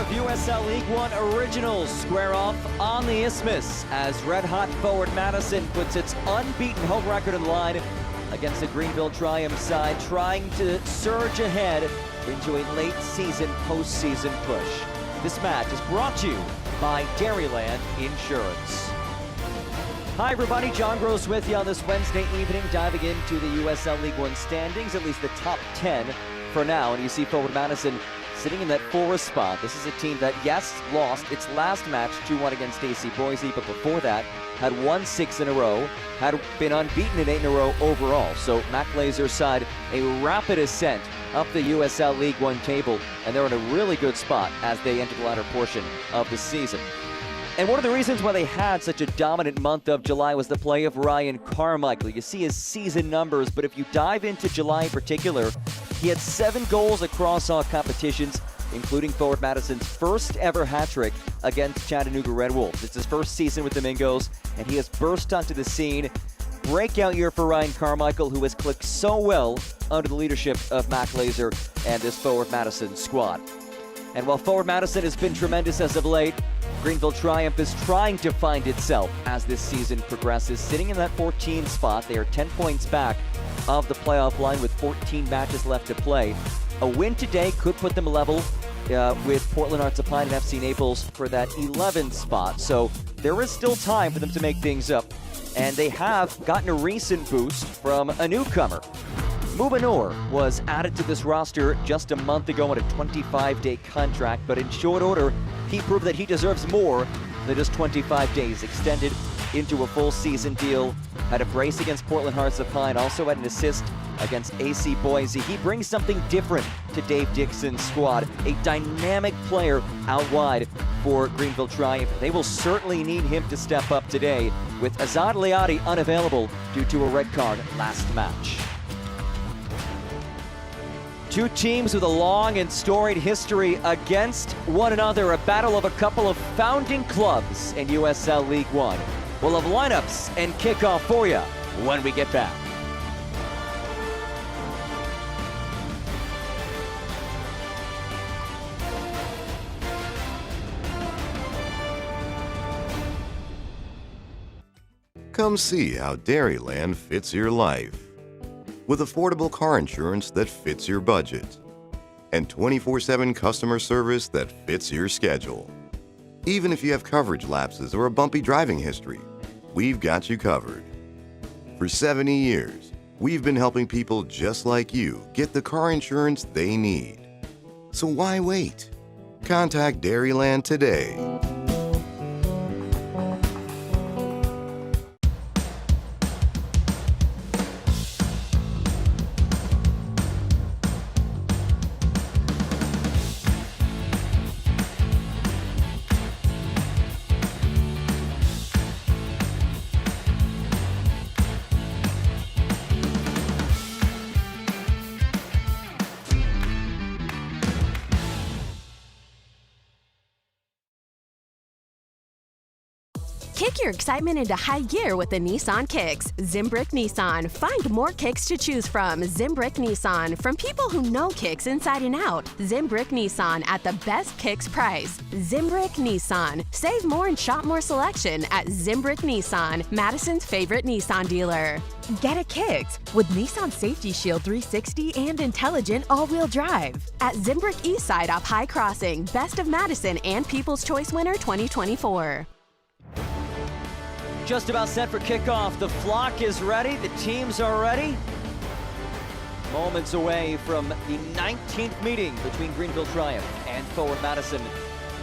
of USL League One originals square off on the Isthmus as red-hot forward Madison puts its unbeaten home record in line against the Greenville Triumph side, trying to surge ahead into a late-season postseason push. This match is brought to you by Dairyland Insurance. Hi everybody, John Gross with you on this Wednesday evening, diving into the USL League One standings, at least the top 10 for now. And you see forward Madison sitting in that 4th spot. This is a team that, yes, lost its last match 2-1 against AC Boise, but before that had won 6 in a row, had been unbeaten in 8 in a row overall. So Matt Glazer's side, a rapid ascent up the USL League One table, and they're in a really good spot as they enter the latter portion of the season. And one of the reasons why they had such a dominant month of July was the play of Ryan Carmichael. You see his season numbers, but if you dive into July in particular, he had 7 goals across all competitions, including forward Madison's first ever hat-trick against Chattanooga Red Wolves. It's his first season with the Mingos, and he has burst onto the scene. Breakout year for Ryan Carmichael, who has clicked so well under the leadership of Matt Glazer and this forward Madison squad. And while forward Madison has been tremendous as of late, Greenville Triumph is trying to find itself as this season progresses. Sitting in that 14th spot, they are 10 points back of the playoff line with 14 matches left to play. A win today could put them level with Portland Arts of Pine and FC Naples for that 11th spot. So there is still time for them to make things up. And they have gotten a recent boost from a newcomer. Mubanur was added to this roster just a month ago on a 25-day contract, but in short order, he proved that he deserves more than just 25 days. Extended into a full season deal, had a brace against Portland Hearts of Pine, also had an assist against AC Boise. He brings something different to Dave Dixon's squad, a dynamic player out wide for Greenville Triumph. They will certainly need him to step up today, with Azad Liadi unavailable due to a red card last match. Two teams with a long and storied history against one another, a battle of a couple of founding clubs in USL League One. We'll have lineups and kickoff for you when we get back. Come see how Dairyland fits your life. With affordable car insurance that fits your budget and 24/7 customer service that fits your schedule. Even if you have coverage lapses or a bumpy driving history, we've got you covered. For 70 years, we've been helping people just like you get the car insurance they need. So why wait? Contact Dairyland today. Kick your excitement into high gear with the Nissan Kicks. Zimbrick Nissan. Find more kicks to choose from. Zimbrick Nissan. From people who know kicks inside and out. Zimbrick Nissan at the best kicks price. Zimbrick Nissan. Save more and shop more selection at Zimbrick Nissan, Madison's favorite Nissan dealer. Get a Kicks with Nissan Safety Shield 360 and intelligent all-wheel drive. At Zimbrick Eastside up High Crossing. Best of Madison and People's Choice winner 2024. Just about set for kickoff. The flock is ready. The teams are ready. Moments away from the 19th meeting between Greenville Triumph and forward Madison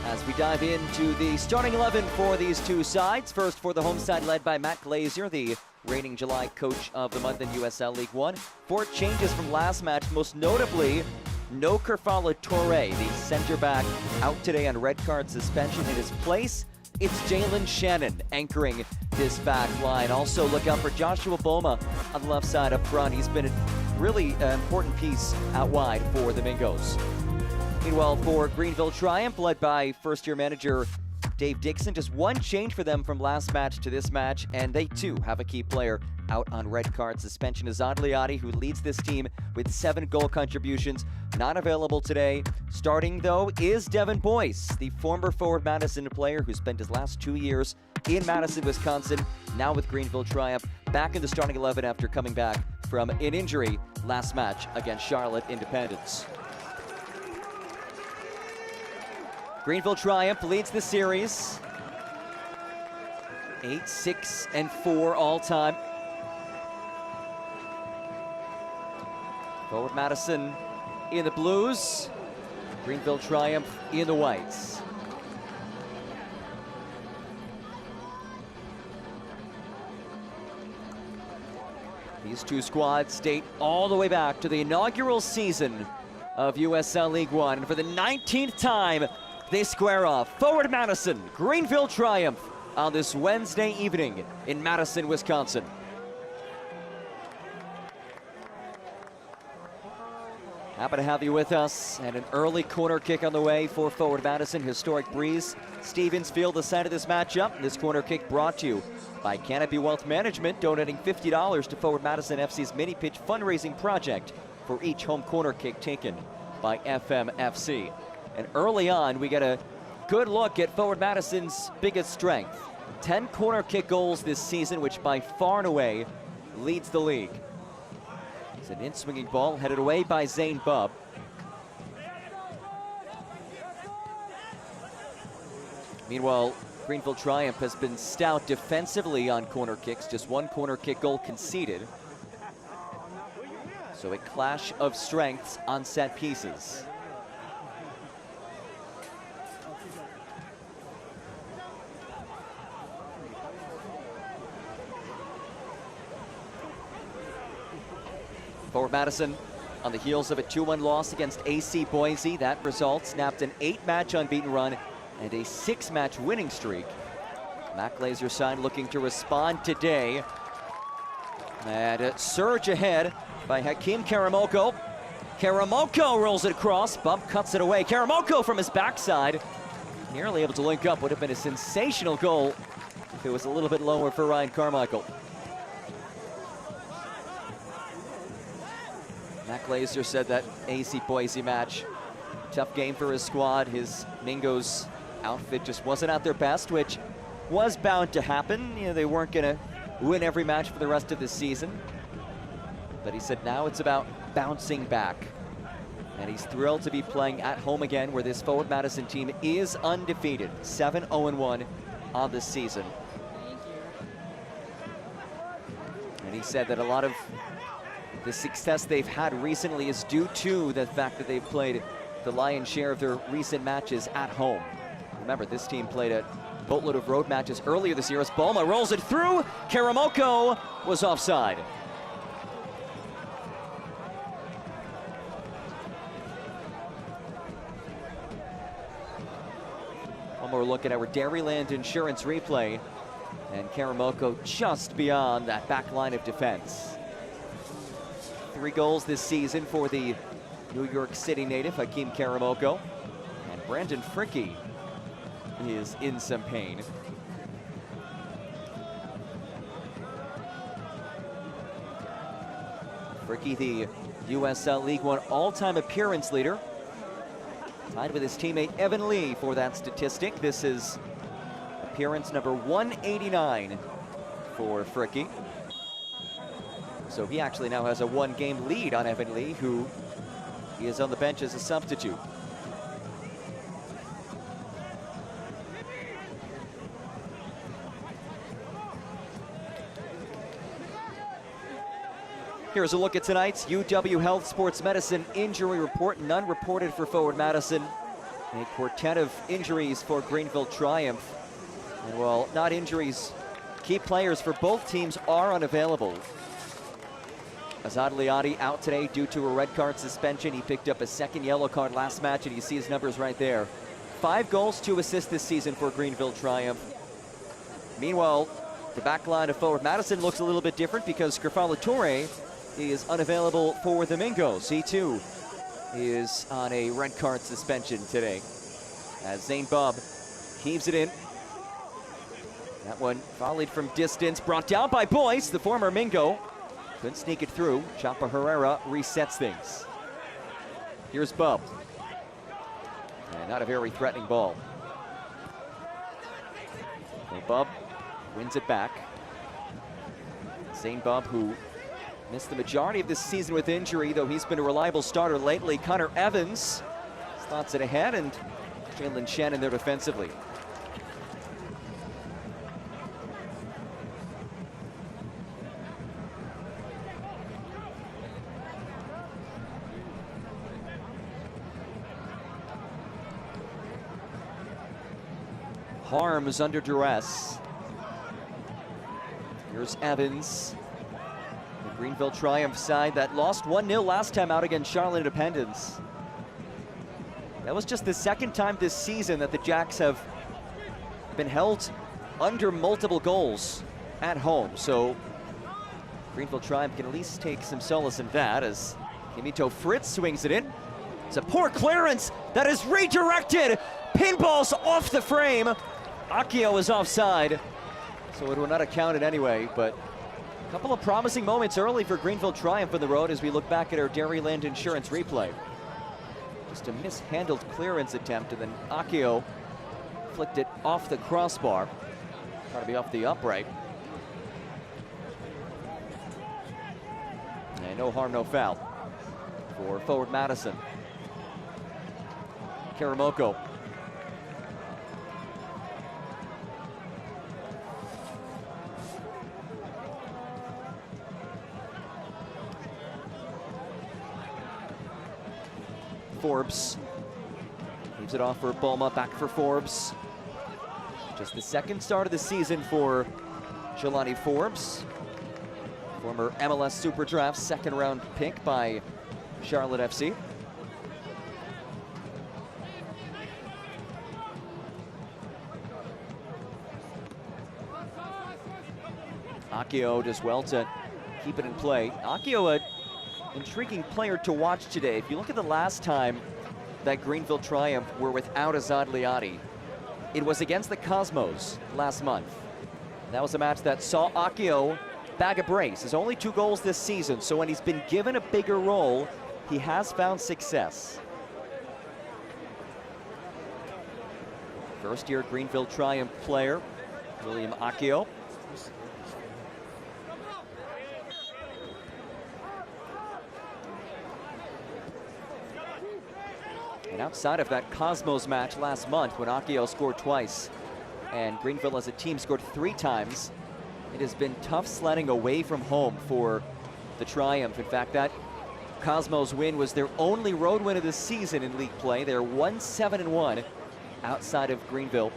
as we dive into the starting 11 for these two sides. First for the home side, led by Matt Glazer, the reigning July Coach of the Month in USL League One. 4 changes from last match, most notably no Kerfala Torre, the center back, out today on red card suspension. In his place, it's Jalen Shannon anchoring this back line. Also, look out for Joshua Boma on the left side up front. He's been a really important piece out wide for the Mingos. Meanwhile, for Greenville Triumph, led by first-year manager Dave Dixon, just one change for them from last match to this match, and they too have a key player out on red card suspension. Azad Liadi, who leads this team with 7 goal contributions, not available today. Starting, though, is Devin Boyce, the former Forward Madison player who spent his last 2 years in Madison, Wisconsin, now with Greenville Triumph, back in the starting 11 after coming back from an injury last match against Charlotte Independence. Greenville Triumph leads the series. 8-6-4 all-time. Forward Madison in the blues. Greenville Triumph in the whites. These two squads date all the way back to the inaugural season of USL League One. And for the 19th time, they square off. Forward Madison, Greenville Triumph on this Wednesday evening in Madison, Wisconsin. Happy to have you with us, and an early corner kick on the way for Forward Madison. Historic breeze. Stevens Field, the site of this matchup. This corner kick brought to you by Canopy Wealth Management, donating $50 to Forward Madison FC's mini pitch fundraising project for each home corner kick taken by FMFC. And early on, we get a good look at Forward Madison's biggest strength. 10 corner kick goals this season, which by far and away leads the league. It's an in-swinging ball headed away by Zane Bubb. Meanwhile, Greenville Triumph has been stout defensively on corner kicks, just 1 corner kick goal conceded. So a clash of strengths on set pieces. Forward Madison on the heels of a 2-1 loss against AC Boise. That result snapped an 8-match unbeaten run and a 6-match winning streak. Mac Laser side looking to respond today. And a surge ahead by Hakeem Karamoko. Karamoko rolls it across. Bubb cuts it away. Karamoko from his backside. Nearly able to link up. Would have been a sensational goal if it was a little bit lower for Ryan Carmichael. Mac Laser said that AC Boise match, tough game for his squad. His Mingo's outfit just wasn't at their best, which was bound to happen. You know, they weren't gonna win every match for the rest of the season. But he said now it's about bouncing back. And he's thrilled to be playing at home again, where this Forward Madison team is undefeated, 7-0-1 on this season. And he said that a lot of the success they've had recently is due to the fact that they've played the lion's share of their recent matches at home. Remember, this team played a boatload of road matches earlier this year as Balma rolls it through. Karamoko was offside. One more look at our Dairyland Insurance replay. And Karamoko just beyond that back line of defense. 3 goals this season for the New York City native, Hakeem Karamoko. And Brandon Fricke is in some pain. Fricke, the USL League One all-time appearance leader, tied with his teammate Evan Lee for that statistic. This is appearance number 189 for Fricke. So he actually now has a 1-game lead on Evan Lee, who is on the bench as a substitute. Here's a look at tonight's UW Health Sports Medicine injury report. None reported for Forward Madison. A quartet of injuries for Greenville Triumph. And while not injuries, key players for both teams are unavailable. Azad Liadi out today due to a red card suspension. He picked up a 2nd yellow card last match, and you see his numbers right there. 5 goals, 2 assists this season for Greenville Triumph. Meanwhile, the back line of Forward Madison looks a little bit different because Scrifala Torre is unavailable for the Mingos. He too is on a red card suspension today, as Zane Bubb heaves it in. That one volleyed from distance, brought down by Boyce, the former Mingo. Couldn't sneak it through. Chapa Herrera resets things. Here's Bub. And not a very threatening ball. And Bub wins it back. Same Bub who missed the majority of this season with injury, though he's been a reliable starter lately. Connor Evans slots it ahead, and Jalen Shannon there defensively. Harms under duress. Here's Evans. The Greenville Triumph side that lost 1-0 last time out against Charlotte Independence. That was just the second time this season that the Jacks have been held under multiple goals at home. So Greenville Triumph can at least take some solace in that as Kimito Fritz swings it in. It's a poor clearance that is redirected. Pinball's off the frame. Akio is offside, so it will not have counted anyway, but a couple of promising moments early for Greenville Triumph on the road as we look back at our Dairyland Insurance replay. Just a mishandled clearance attempt, and then Akio flicked it off the crossbar. Trying to be off the upright. And no harm, no foul for forward Madison. Karamoko. Forbes leaves it off for Bulma, back for Forbes. Just the second start of the season for Jelani Forbes, former MLS Super Draft second round pick by Charlotte FC. Akio does well to keep it in play. Akio, intriguing player to watch today. If you look at the last time that Greenville Triumph were without Azad Liati, it was against the Cosmos last month. That was a match that saw Akio bag a brace. His only 2 goals this season, so when he's been given a bigger role, he has found success. First-year Greenville Triumph player, William Akio. And outside of that Cosmos match last month when Akio scored twice and Greenville as a team scored 3 times, it has been tough sledding away from home for the Triumph. In fact, that Cosmos win was their only road win of the season in league play. They're 1-7-1 outside of Greenville.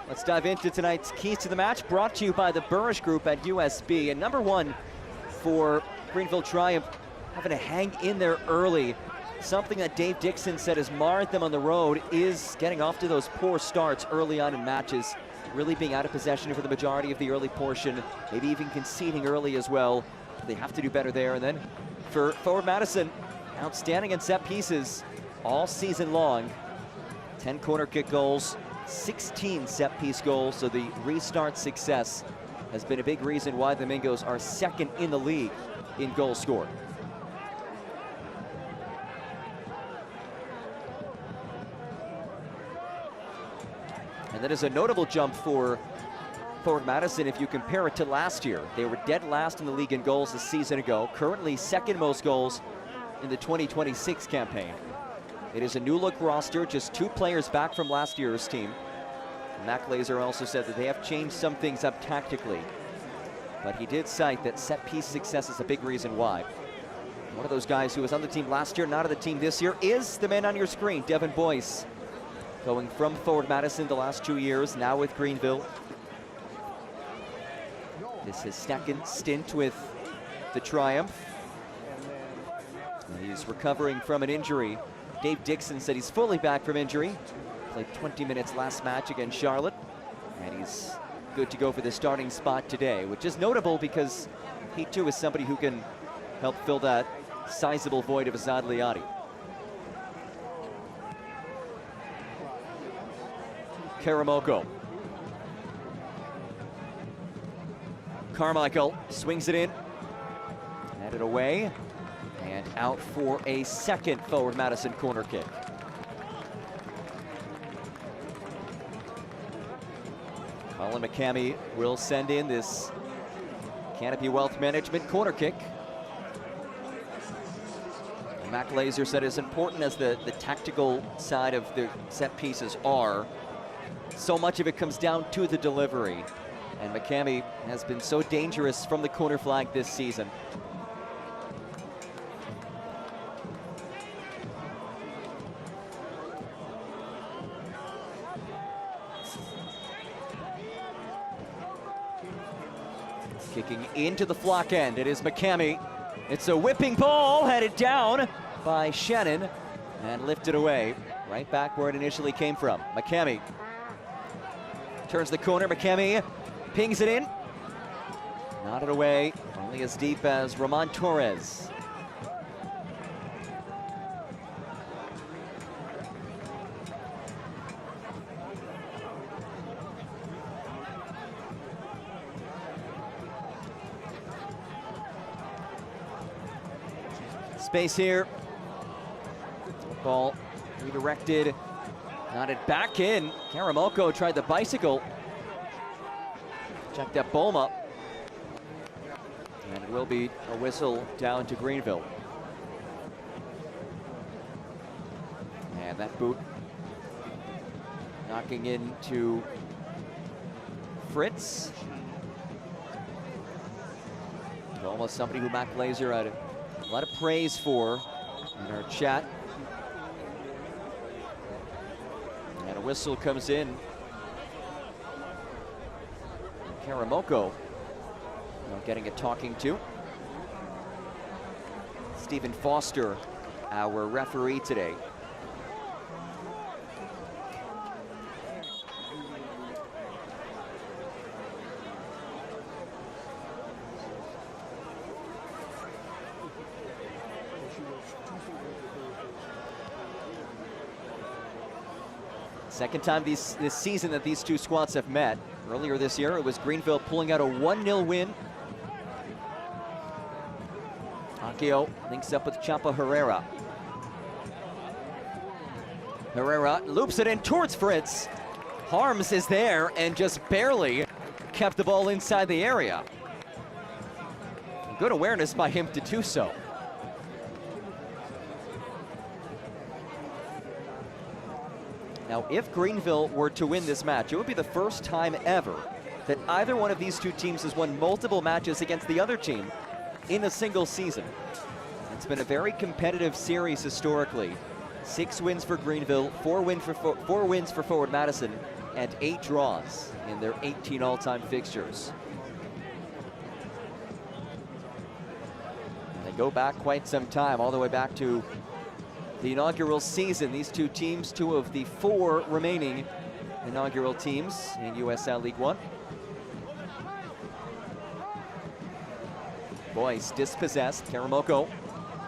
Let's dive into tonight's keys to the match, brought to you by the Burrish Group at USB. And number 1 for Greenville Triumph, having to hang in there early. Something that Dave Dixon said has marred them on the road is getting off to those poor starts early on in matches, really being out of possession for the majority of the early portion, maybe even conceding early as well. They have to do better there. And then for forward Madison, outstanding in set pieces all season long. 10 corner kick goals, 16 set piece goals, so the restart success has been a big reason why the Mingos are second in the league in goals scored. And that is a notable jump for forward Madison if you compare it to last year. They were dead last in the league in goals a season ago, currently second most goals in the 2026 campaign. It is a new look roster, just 2 players back from last year's team. Mac Glazer also said that they have changed some things up tactically, but he did cite that set piece success is a big reason why. One of those guys who was on the team last year, not on the team this year, is the man on your screen, Devin Boyce. Going from forward Madison the last 2 years, now with Greenville. This is his second stint with the Triumph. And he's recovering from an injury. Dave Dixon said he's fully back from injury. Played 20 minutes last match against Charlotte. And he's good to go for the starting spot today, which is notable because he too is somebody who can help fill that sizable void of Azad Liati. Karamoko. Carmichael swings it in, headed away, and out for a second forward Madison corner kick. Colin McCamey will send in this Canopy Wealth Management corner kick. And Mac Laser said as important as the tactical side of the set pieces are, so much of it comes down to the delivery. And McCamey has been so dangerous from the corner flag this season. Kicking into the flock end, it is McCamey. It's a whipping ball headed down by Shannon and lifted away, right back where it initially came from. McCamey turns the corner, McCamey pings it in. Nodded away, only as deep as Ramon Torres. Space here. Ball redirected, nodded back in. Karamoko tried the bicycle. Checked that Boma. And it will be a whistle down to Greenville. And that boot knocking into Fritz. Almost somebody who Mac Laser had a lot of praise for in our chat. And a whistle comes in. Karamoko getting a talking to. Stephen Foster, our referee today. Second time this season that these two squads have met. Earlier this year, it was Greenville pulling out a 1-0 win. Akio links up with Champa Herrera. Herrera loops it in towards Fritz. Harms is there and just barely kept the ball inside the area. Good awareness by him to do so. Now, if Greenville were to win this match, it would be the first time ever that either one of these two teams has won multiple matches against the other team in a single season. It's been a very competitive series historically. 6 wins for Greenville, 4 wins for Forward Madison, and 8 draws in their 18 all-time fixtures. And they go back quite some time, all the way back to the inaugural season. These two teams, 2 of the 4 remaining inaugural teams in USL League One. Boyce dispossessed. Karamoko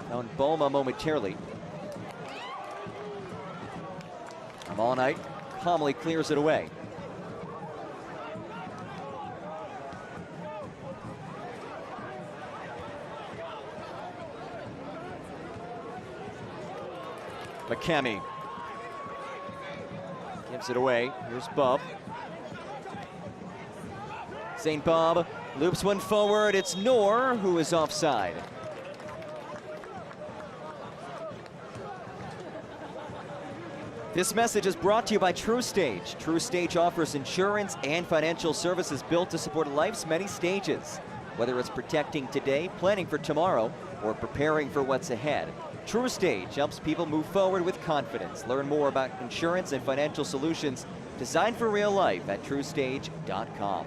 found Boma momentarily. All night, calmly clears it away. McCamey gives it away. Here's Bob. St. Bob loops one forward. It's Noor who is offside. This message is brought to you by TrueStage. TrueStage offers insurance and financial services built to support life's many stages. Whether it's protecting today, planning for tomorrow, or preparing for what's ahead, TrueStage helps people move forward with confidence. Learn more about insurance and financial solutions designed for real life at TrueStage.com.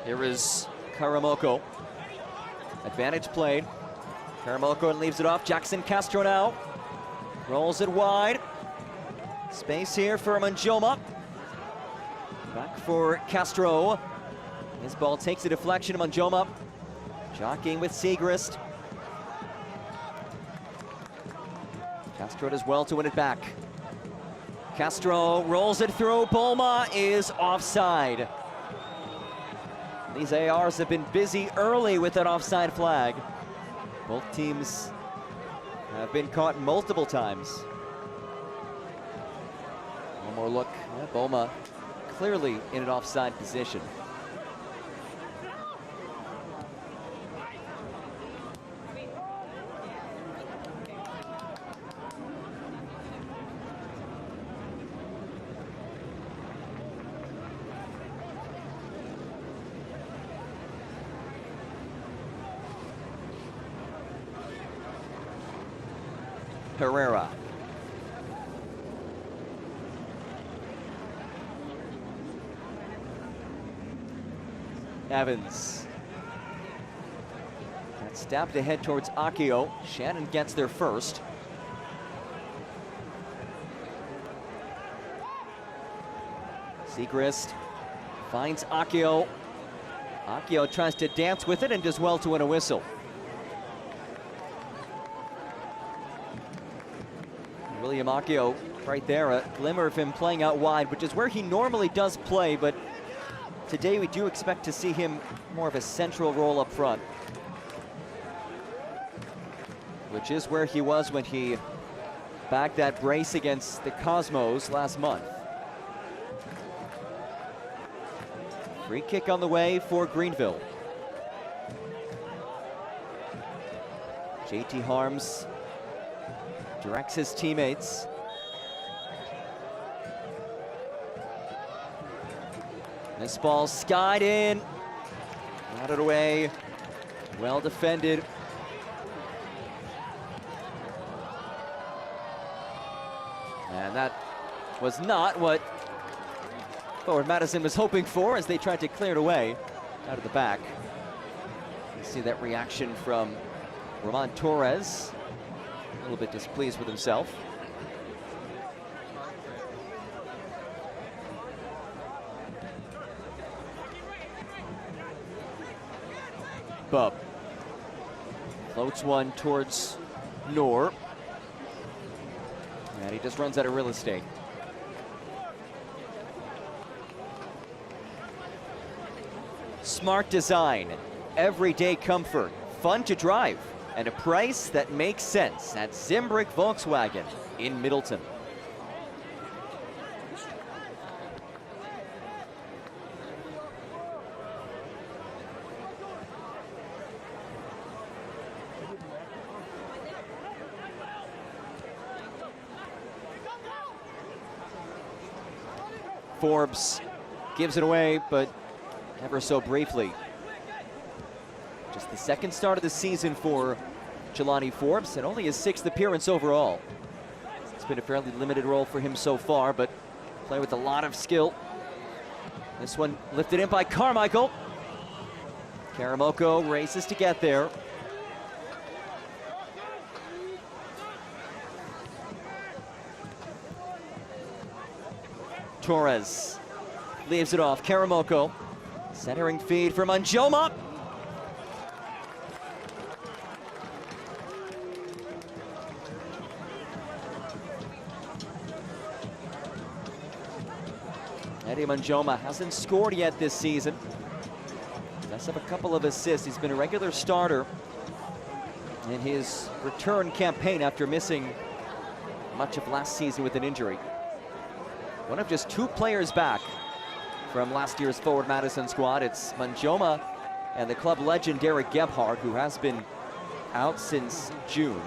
Here is Karamoko. Advantage played. Karamoko leaves it off. Jackson Castro now. Rolls it wide. Space here for Manjoma. Back for Castro. His ball takes a deflection. Manjoma jockeying with Segrist. Castro does well to win it back. Castro rolls it through. Bolma is offside. These ARs have been busy early with that offside flag. Both teams have been caught multiple times. One more look. Yeah, Bolma clearly in an offside position. Herrera. Evans. Got stabbed ahead towards Akio. Shannon gets there first. Segrist finds Akio. Akio tries to dance with it and does well to win a whistle. William Akio right there, a glimmer of him playing out wide, which is where he normally does play, but today we do expect to see him more of a central role up front, which is where he was when he bagged that brace against the Cosmos last month. Free kick on the way for Greenville. JT Harms directs his teammates. This ball skied in, got it away, well defended. And that was not what forward Madison was hoping for as they tried to clear it away out of the back. You see that reaction from Roman Torres. A little bit displeased with himself. Bub floats one towards Noor. And he just runs out of real estate. Smart design, everyday comfort, fun to drive, and a price that makes sense at Zimbrick Volkswagen in Middleton. Forbes gives it away, but ever so briefly. Just the second start of the season for Jelani Forbes, and only his 6th appearance overall. It's been a fairly limited role for him so far, but play with a lot of skill. This one lifted in by Carmichael. Karamoko races to get there. Torres leaves it off. Karamoko, centering feed for Manjoma. Eddie Manjoma hasn't scored yet this season. Does have a couple of assists. He's been a regular starter in his return campaign after missing much of last season with an injury. One of just 2 players back from last year's forward Madison squad. It's Manjoma and the club legend Derek Gebhardt, who has been out since June.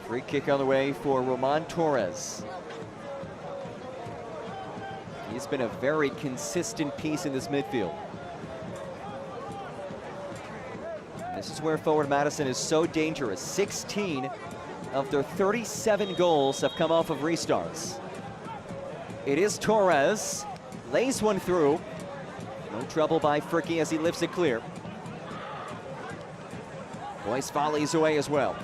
Free kick on the way for Roman Torres. He's been a very consistent piece in this midfield. This is where forward Madison is so dangerous. 16 of their 37 goals have come off of restarts. It is Torres, lays one through. No trouble by Fricke as he lifts it clear. Boyce volleys away as well.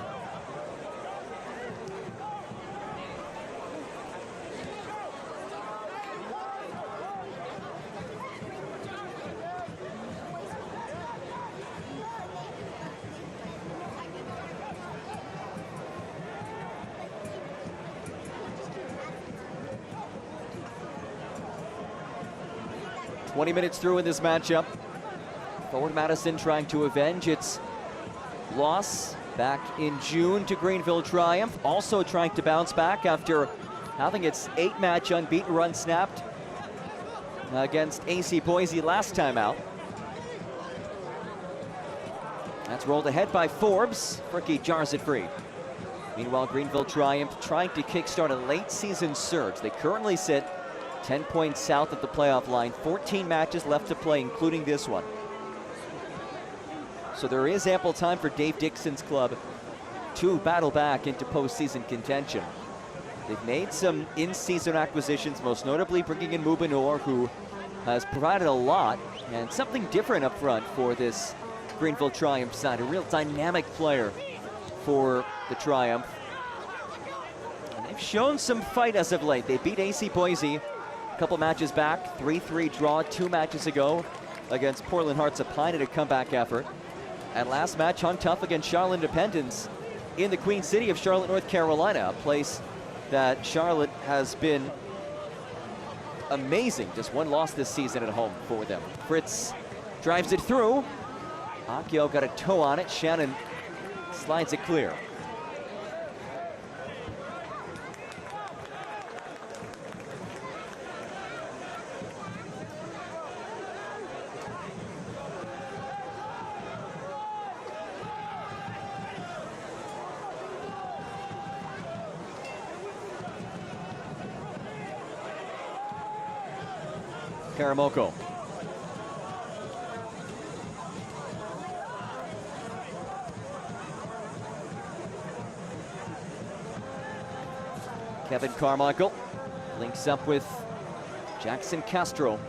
"20 minutes through in this matchup. Forward Madison trying to avenge its loss back in June to Greenville Triumph. Also trying to bounce back after having its 8-match unbeaten run snapped against AC Boise last time out. That's rolled ahead by Forbes. Fricke jars it free. Meanwhile, Greenville Triumph trying to kickstart a late season surge. They currently sit 10 points south of the playoff line, 14 matches left to play, including this one. So there is ample time for Dave Dixon's club to battle back into postseason contention. They've made some in-season acquisitions, most notably bringing in Mubanor, who has provided a lot and something different up front for this Greenville Triumph side. A real dynamic player for the Triumph. And they've shown some fight as of late. They beat AC Boise a couple matches back, 3-3 draw 2 matches ago against Portland Hearts of Pine in a comeback effort. And last match hung tough against Charlotte Independence in the Queen City of Charlotte, North Carolina, a place that Charlotte has been amazing. Just one loss this season at home for them. Fritz drives it through. Akio got a toe on it. Shannon slides it clear. Karamoko. Kevin Carmichael links up with Jackson Castro.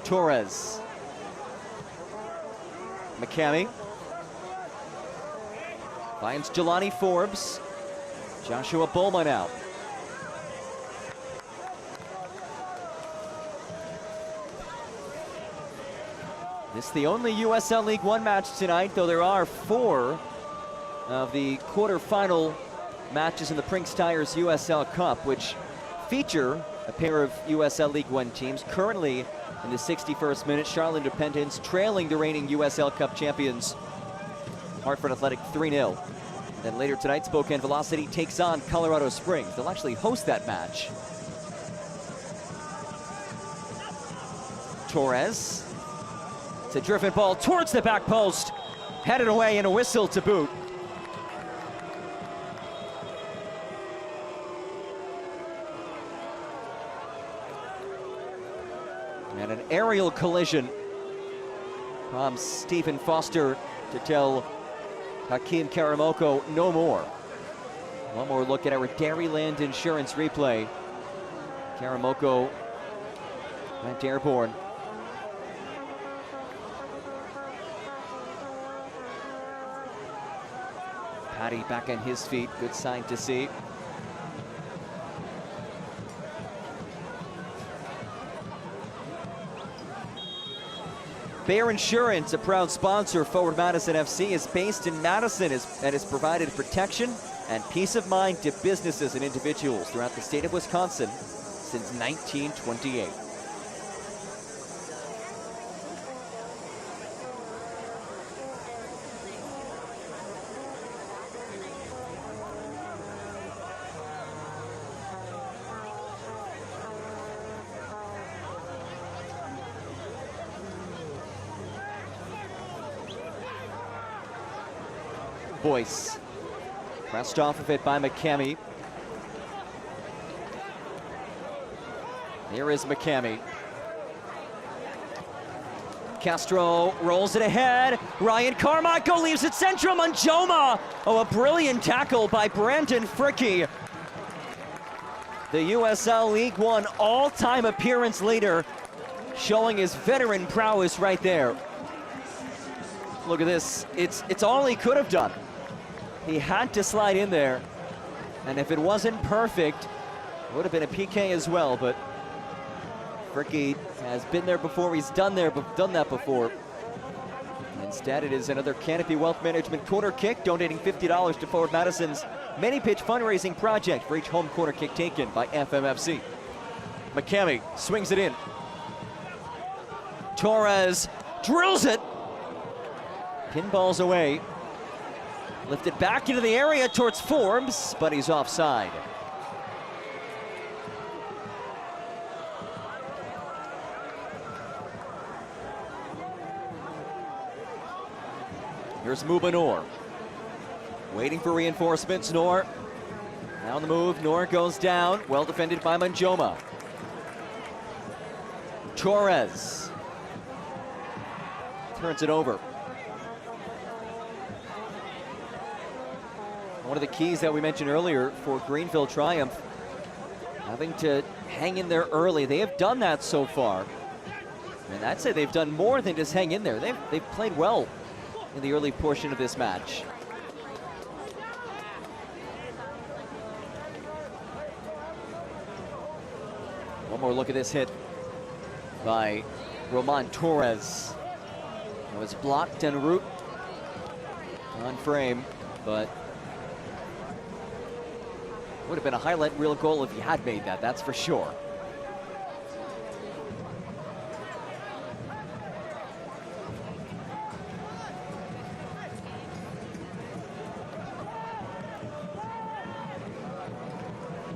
Torres. McCamey. Finds Jelani Forbes. Joshua Bowman out. This is the only USL League One match tonight, though there are 4 of the quarterfinal matches in the Prinks Tires USL Cup, which feature a pair of USL League One teams. Currently in the 61st minute, Charlotte Independence trailing the reigning USL Cup champions Hartford Athletic 3-0. Then later tonight, Spokane Velocity takes on Colorado Springs. They'll actually host that match. Torres. It's a driven ball towards the back post. Headed away and a whistle to boot. And an aerial collision from Stephen Foster to tell Hakeem Karamoko no more. One more look at our Dairyland Insurance replay. Karamoko went airborne. Patty back on his feet, good sign to see. Bear Insurance, a proud sponsor of Forward Madison FC, is based in Madison and has provided protection and peace of mind to businesses and individuals throughout the state of Wisconsin since 1928. Boyce, pressed off of it by McCamey. Here is McCamey. Castro rolls it ahead. Ryan Carmichael leaves it central. Manjoma. Oh, a brilliant tackle by Brandon Fricke. The USL League One all-time appearance leader, showing his veteran prowess right there. Look at this. It's all he could have done. He had to slide in there. And if it wasn't perfect, it would have been a PK as well, but Fricke has been there before. He's done that before. Instead, it is another Canopy Wealth Management corner kick, donating $50 to Forward Madison's many pitch fundraising project for each home corner kick taken by FMFC. McCamey swings it in. Torres drills it. Pinballs away. Lifted back into the area towards Forbes, but he's offside. Here's Muba Noor. Waiting for reinforcements. Noor now on the move. Noor goes down. Well defended by Manjoma. Torres turns it over. One of the keys that we mentioned earlier for Greenville Triumph, having to hang in there early. They have done that so far. And I'd say they've done more than just hang in there. They've played well in the early portion of this match. One more look at this hit by Roman Torres. It was blocked en route on frame, but would have been a highlight reel goal if he had made that, that's for sure.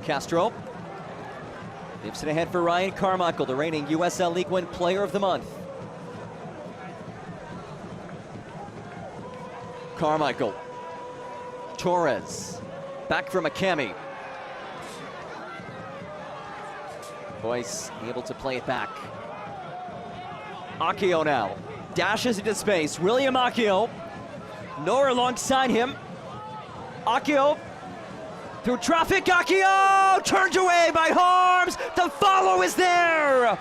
Castro dips it ahead for Ryan Carmichael, the reigning USL League One Player of the Month. Carmichael. Torres. Back for McCamey. Boyce able to play it back. Akio now. Dashes into space. William Akio. Noor alongside him. Akio. Through traffic, Akio turned away by Harms. The follow is there.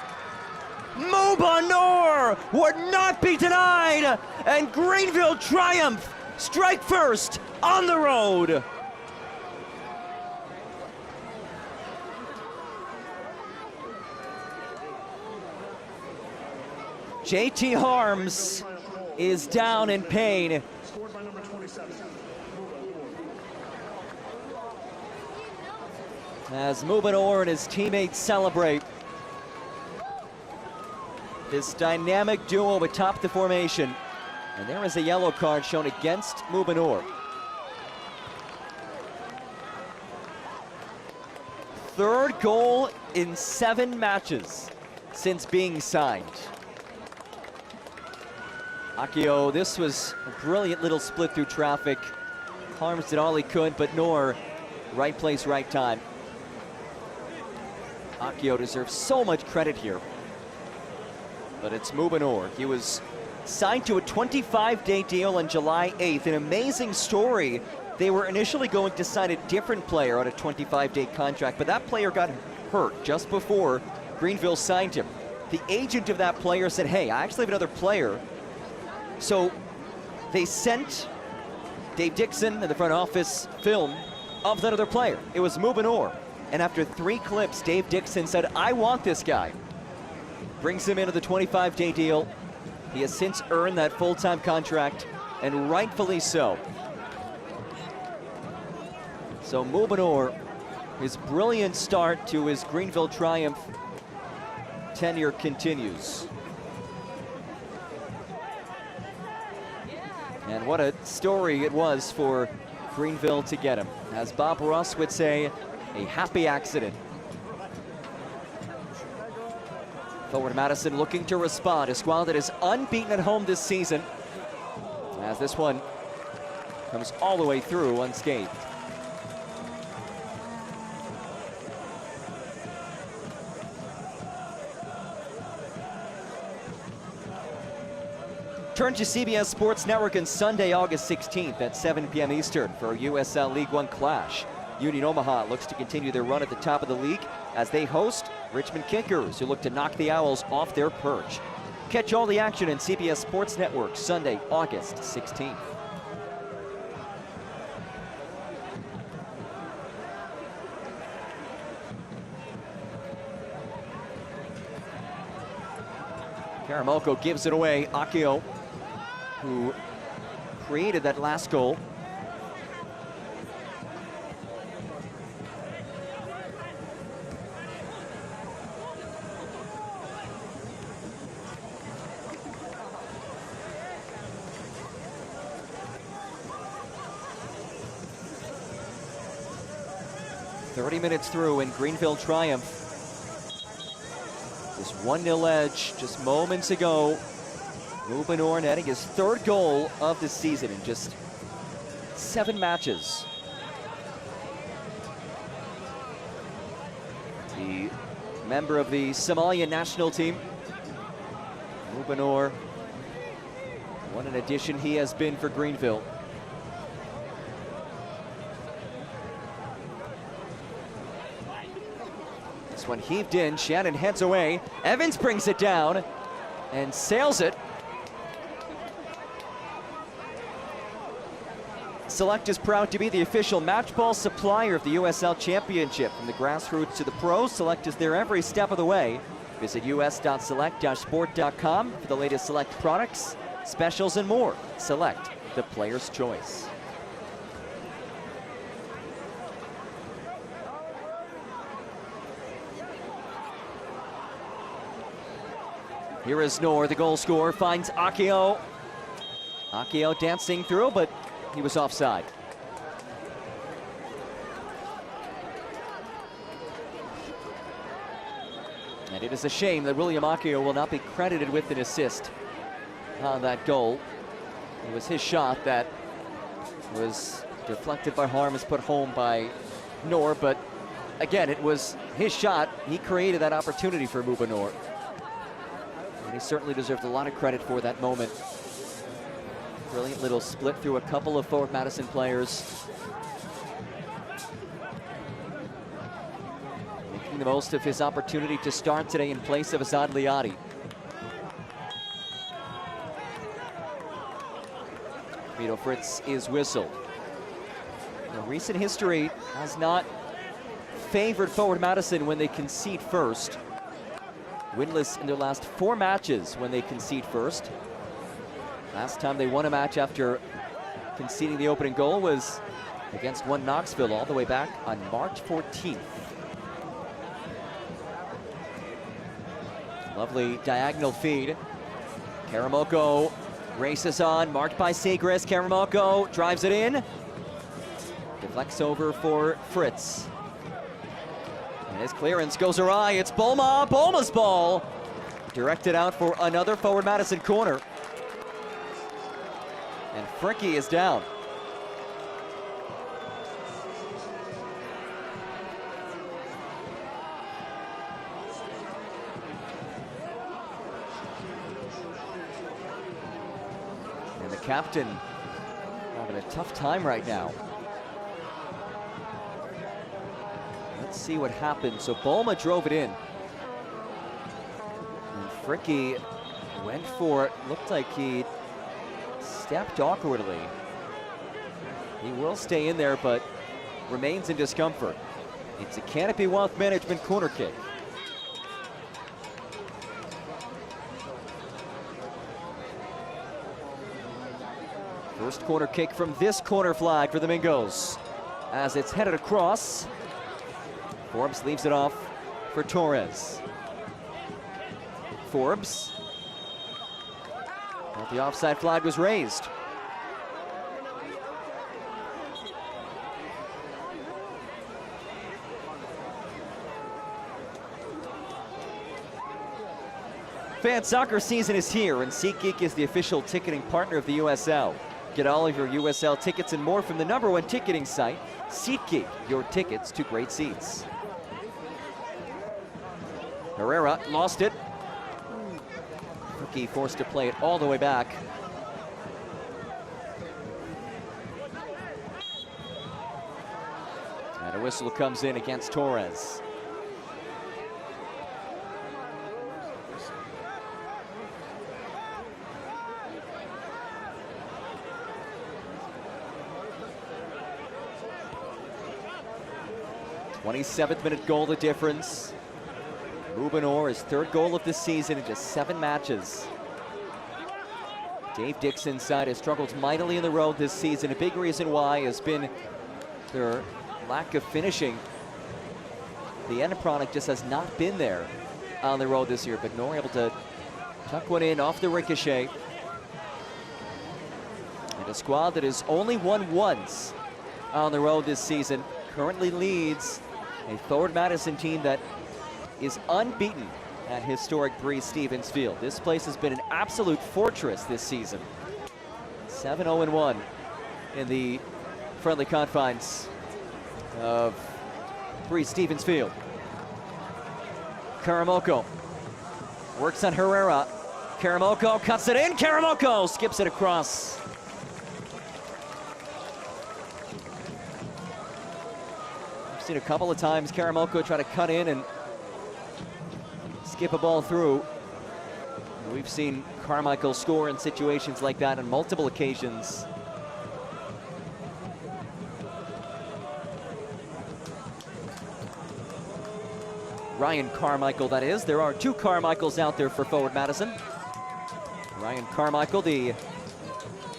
Muba Noor would not be denied. And Greenville Triumph strike first on the road. JT Harms is down in pain. As Muba Noor and his teammates celebrate. This dynamic duo atop the formation. And there is a yellow card shown against Muba Noor. Third goal in 7 matches since being signed. Akio, this was a brilliant little split through traffic. Harms did all he could, but Noor, right place, right time. Akio deserves so much credit here. But it's Muba Noor. He was signed to a 25-day deal on July 8th. An amazing story. They were initially going to sign a different player on a 25-day contract, but that player got hurt just before Greenville signed him. The agent of that player said, hey, I actually have another player. So they sent Dave Dixon and the front office film of that other player. It was Muba Noor. And after 3 clips, Dave Dixon said, I want this guy. Brings him into the 25-day deal. He has since earned that full-time contract, and rightfully so. So Muba Noor, his brilliant start to his Greenville Triumph tenure continues. And what a story it was for Greenville to get him. As Bob Ross would say, a happy accident. Forward Madison looking to respond. A squad that is unbeaten at home this season, as this one comes all the way through unscathed. Turn to CBS Sports Network on Sunday, August 16th at 7 p.m. Eastern for a USL League One clash. Union Omaha looks to continue their run at the top of the league as they host Richmond Kickers, who look to knock the Owls off their perch. Catch all the action in CBS Sports Network Sunday, August 16th. Karamoko gives it away. Akio, who created that last goal. Minutes through in Greenville triumph. This 1-0 edge just moments ago. Mubanor netting his third goal of the season in just 7 matches. The member of the Somalian national team, Mubanor, what an addition he has been for Greenville. This one heaved in, Shannon heads away. Evans brings it down and sails it. Select is proud to be the official match ball supplier of the USL Championship. From the grassroots to the pros, Select is there every step of the way. Visit us.select-sport.com for the latest Select products, specials, and more. Select, the player's choice. Here is Noor, the goal scorer, finds Akio. Akio dancing through, but he was offside. And it is a shame that William Akio will not be credited with an assist on that goal. It was his shot that was deflected by Harms, put home by Noor, but again, it was his shot. He created that opportunity for Mubanor. And he certainly deserves a lot of credit for that moment. Brilliant little split through a couple of forward Madison players. Making the most of his opportunity to start today in place of Azad Liadi. Vito Fritz is whistled. Now, recent history has not favored forward Madison when they concede first. Winless in their last 4 matches when they concede first. Last time they won a match after conceding the opening goal was against Knoxville all the way back on March 14th. Lovely diagonal feed. Karamoko races on, marked by Segres. Karamoko drives it in. Deflects over for Fritz. And his clearance goes awry. It's Bolma. Bolma's ball. Directed out for another forward Madison corner. And Fricke is down. And the captain having a tough time right now. Let's see what happened. So Bolma drove it in. And Fricke went for it. Looked like he stepped awkwardly. He will stay in there, but remains in discomfort. It's a Canopy Wealth Management corner kick. First corner kick from this corner flag for the Mingos. As it's headed across, Forbes leaves it off for Torres. Forbes. Well, the offside flag was raised. Fan soccer season is here, and SeatGeek is the official ticketing partner of the USL. Get all of your USL tickets and more from the #1 ticketing site, SeatGeek, your tickets to great seats. Herrera lost it. Rookie forced to play it all the way back. whistle comes in against Torres. "27th minute goal the difference. Rubenor, his third goal of this season in just 7 matches. Dave Dixon's side has struggled mightily in the road this season. A big reason why has been their lack of finishing. The end product just has not been there on the road this year, but Nor able to tuck one in off the ricochet. And a squad that has only won once on the road this season currently leads a Forward Madison team that is unbeaten at historic Breese Stevens Field. This place has been an absolute fortress this season. 7-0-1 in the friendly confines of Breese Stevens Field. Karamoko works on Herrera. Karamoko cuts it in. Karamoko skips it across. I've seen a couple of times Karamoko try to cut in and skip a ball through. We've seen Carmichael score in situations like that on multiple occasions. Ryan Carmichael, that is. There are 2 Carmichaels out there for Forward Madison. Ryan Carmichael, the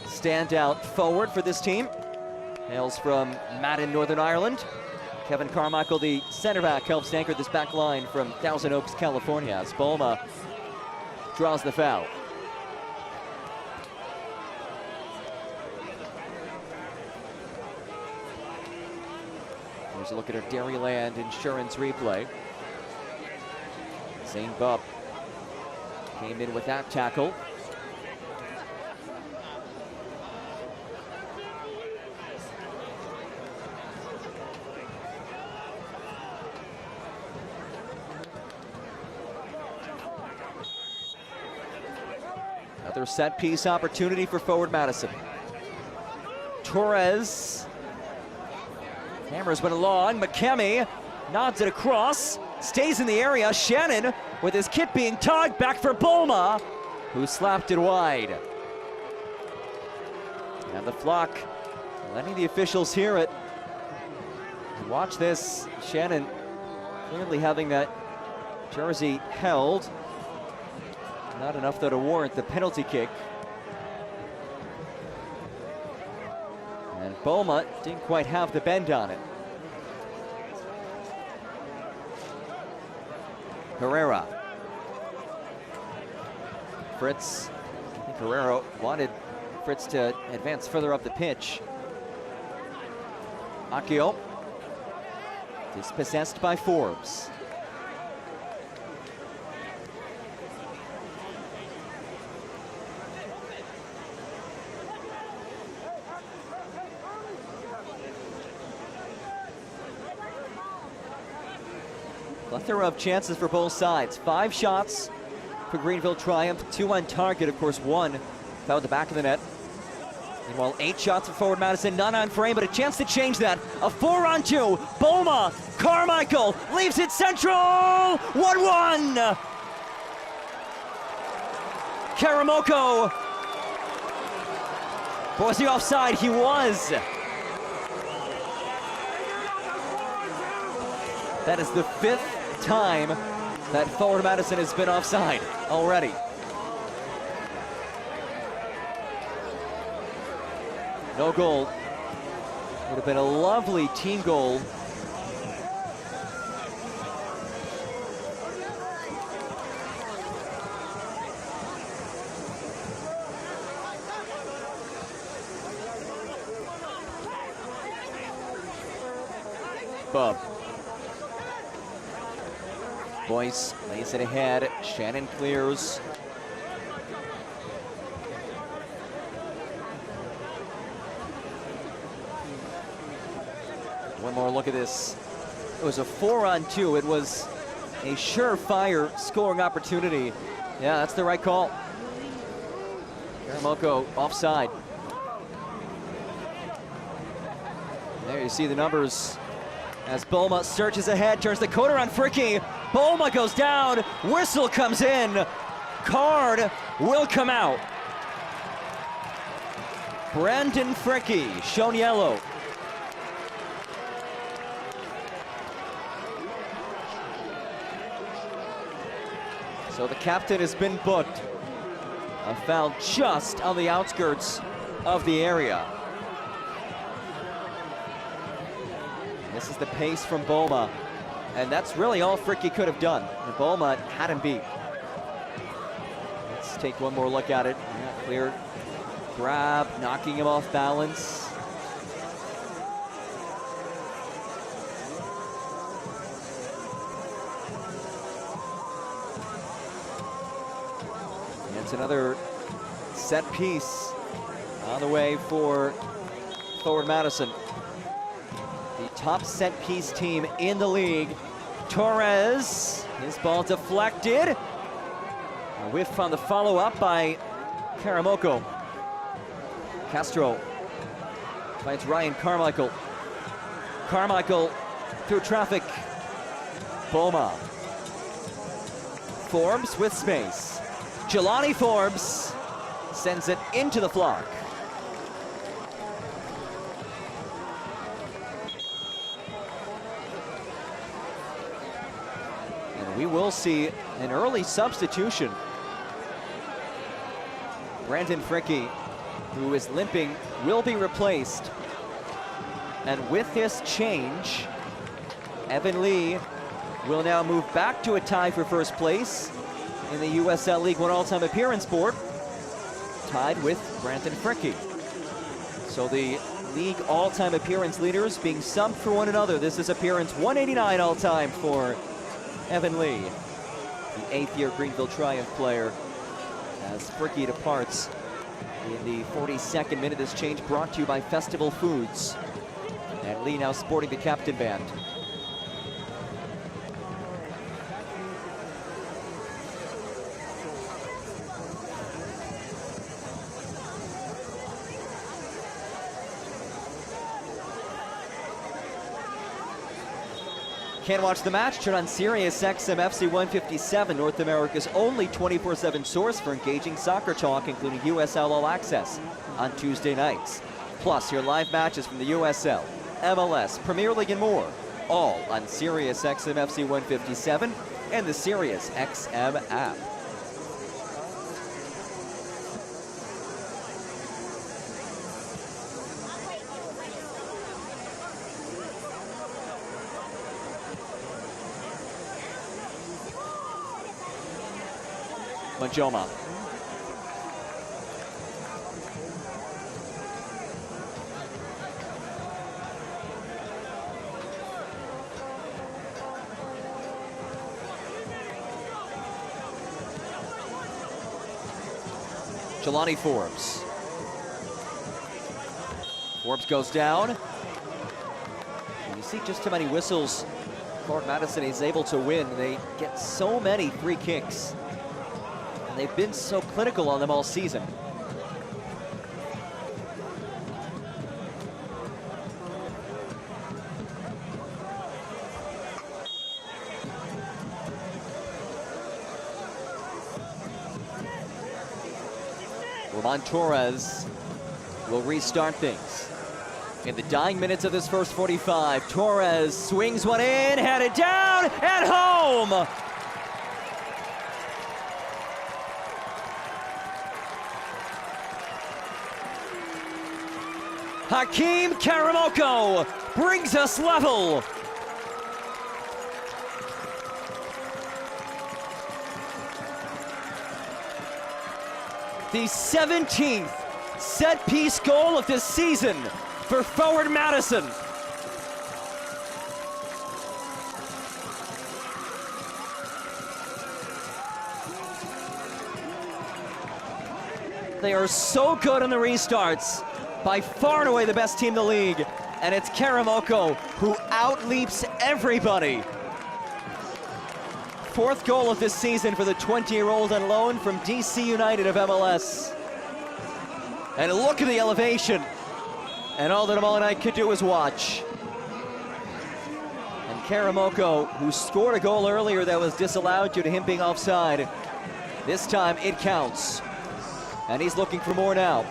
standout forward for this team, hails from Madden, Northern Ireland. Kevin Carmichael, the center back, helps anchor this back line from Thousand Oaks, California, as Boma draws the foul. Here's a look at our Dairyland Insurance replay. Zane Bupp came in with that tackle. Another set piece opportunity for Forward Madison. Torres hammers went along. McKemmy nods it across. Stays in the area. Shannon with his kit being tugged back for Boma, who slapped it wide. And the flock letting the officials hear it. Watch this. Shannon clearly having that jersey held. Not enough though to warrant the penalty kick. And Boma didn't quite have the bend on it. Herrera. Fritz. I think Herrera wanted Fritz to advance further up the pitch. Akio. Dispossessed by Forbes. Plethora of chances for both sides. 5 shots for Greenville Triumph, 2 on target. Of course, 1 found the back of the net. Meanwhile, 8 shots for Forward Madison, none on frame, but a chance to change that. A 4-on-2. Boma, Carmichael leaves it central. 1-1. Karamoko. Was he offside? He was. That is the 5th time that Forward Madison has been offside already. No goal. Would have been a lovely team goal. Bub. Boyce lays it ahead. Shannon clears. One more look at this. It was a 4-on-2. It was a surefire scoring opportunity. Yeah, that's the right call. Karamoko offside. There you see the numbers As Boma surges ahead, turns the corner on Fricky. Boma goes down, whistle comes in. Card will come out. Brandon Fricky, shown yellow. So the captain has been booked. A foul just on the outskirts of the area. This is the pace from Boma, and that's really all Fricky could have done. And Boma had him beat. Let's take one more look at it. Yeah, clear grab, knocking him off balance. And it's another set piece on the way for forward Madison. The top set piece team in the league. Torres, his ball deflected. A whiff on the follow-up by Karamoko. Castro finds Ryan Carmichael. Carmichael through traffic. Boma. Forbes with space. Jelani Forbes sends it into the flock. And we will see an early substitution. Brandon Fricky, who is limping, will be replaced. And with this change, Evan Lee will now move back to a tie for first place in the USL League One all-time appearance board, tied with Brandon Fricky. So the league all-time appearance leaders being subbed for one another. This is appearance 189 all-time for Evan Lee, the 8th-year Greenville Triumph player, as Fricky departs in the 42nd minute. This change brought to you by Festival Foods. And Lee now sporting the captain band. Can't watch the match? Turn on Sirius XM FC 157, North America's only 24/7 source for engaging soccer talk, including USL All Access on Tuesday nights. Plus, your live matches from the USL, MLS, Premier League, and more, all on Sirius XM FC 157 and the Sirius XM app. Majoma. Jelani Forbes. Forbes goes down. And you see just how many whistles Fort Madison is able to win. They get so many free kicks. And they've been so clinical on them all season. Roman Torres will restart things. In the dying minutes of this first 45, Torres swings one in, headed down, and home! Hakeem Karamoko brings us level. The 17th set-piece goal of this season for forward Madison. They are so good on the restarts. By far and away the best team in the league. And it's Karamoko who outleaps everybody. 4th goal of this season for the 20-year-old on loan from DC United of MLS. And look at the elevation. And all that Amal and I could do was watch. Karamoko, who scored a goal earlier that was disallowed due to him being offside. This time it counts, and he's looking for more now.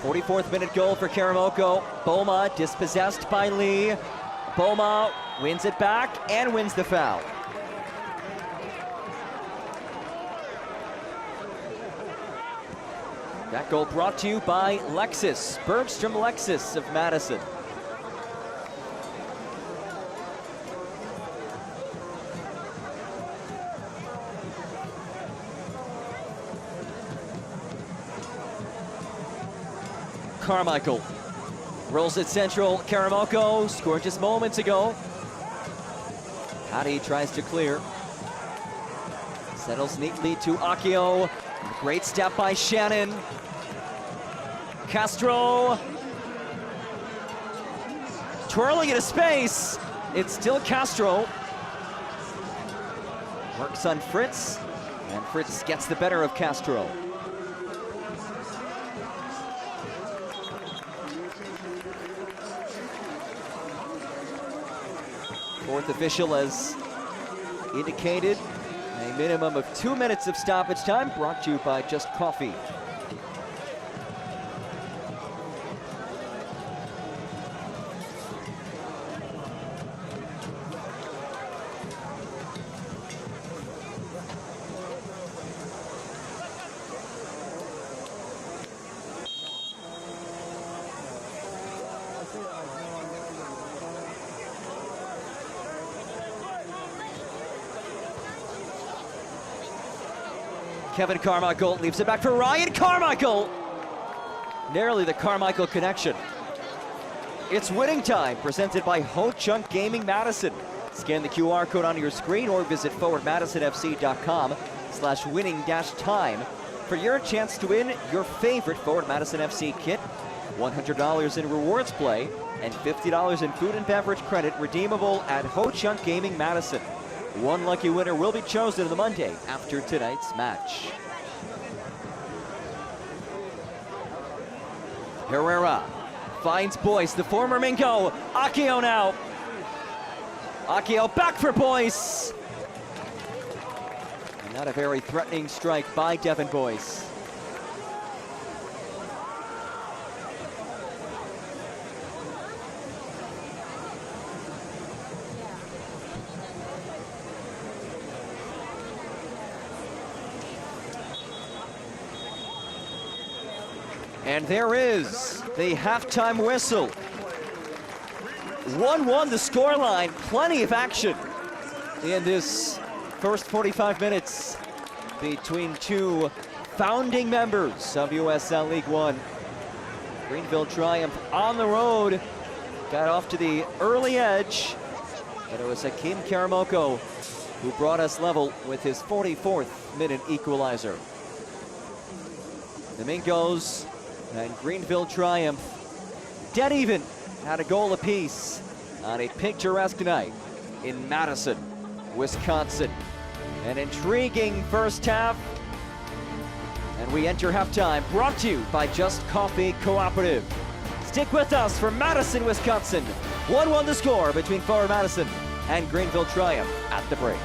44th minute goal for Karamoko. Boma dispossessed by Lee. Boma wins it back and wins the foul. That goal brought to you by Lexus, Bergstrom Lexus of Madison. Carmichael rolls it central. Karamoko scored just moments ago. Hattie tries to clear. Settles neatly to Akio. Great step by Shannon. Castro. Twirling into space. It's still Castro. Works on Fritz. And Fritz gets the better of Castro. Fourth official has indicated a minimum of 2 minutes of stoppage time, brought to you by Just Coffee. Kevin Carmichael leaves it back for Ryan Carmichael. Narrowly the Carmichael connection. It's winning time, presented by Ho Chunk Gaming Madison. Scan the QR code on your screen or visit forwardmadisonfc.com/winning-time for your chance to win your favorite Forward Madison FC kit, $100 in rewards play, and $50 in food and beverage credit redeemable at Ho Chunk Gaming Madison. One lucky winner will be chosen on the Monday after tonight's match. Herrera finds Boyce, the former Mingo. Akio now. Akio back for Boyce. And not a very threatening strike by Devin Boyce. And there is the halftime whistle. 1-1 the scoreline. Plenty of action in this first 45 minutes between two founding members of USL League One. Greenville triumph on the road. Got off to the early edge, but it was Hakeem Karamoko who brought us level with his 44th minute equalizer. The Mingoes and Greenville triumph dead even at a goal apiece on a picturesque night in Madison, Wisconsin. An intriguing first half, and we enter halftime, brought to you by Just Coffee Cooperative. Stick with us for Madison, Wisconsin. 1-1 the score between Forward Madison and Greenville triumph at the break.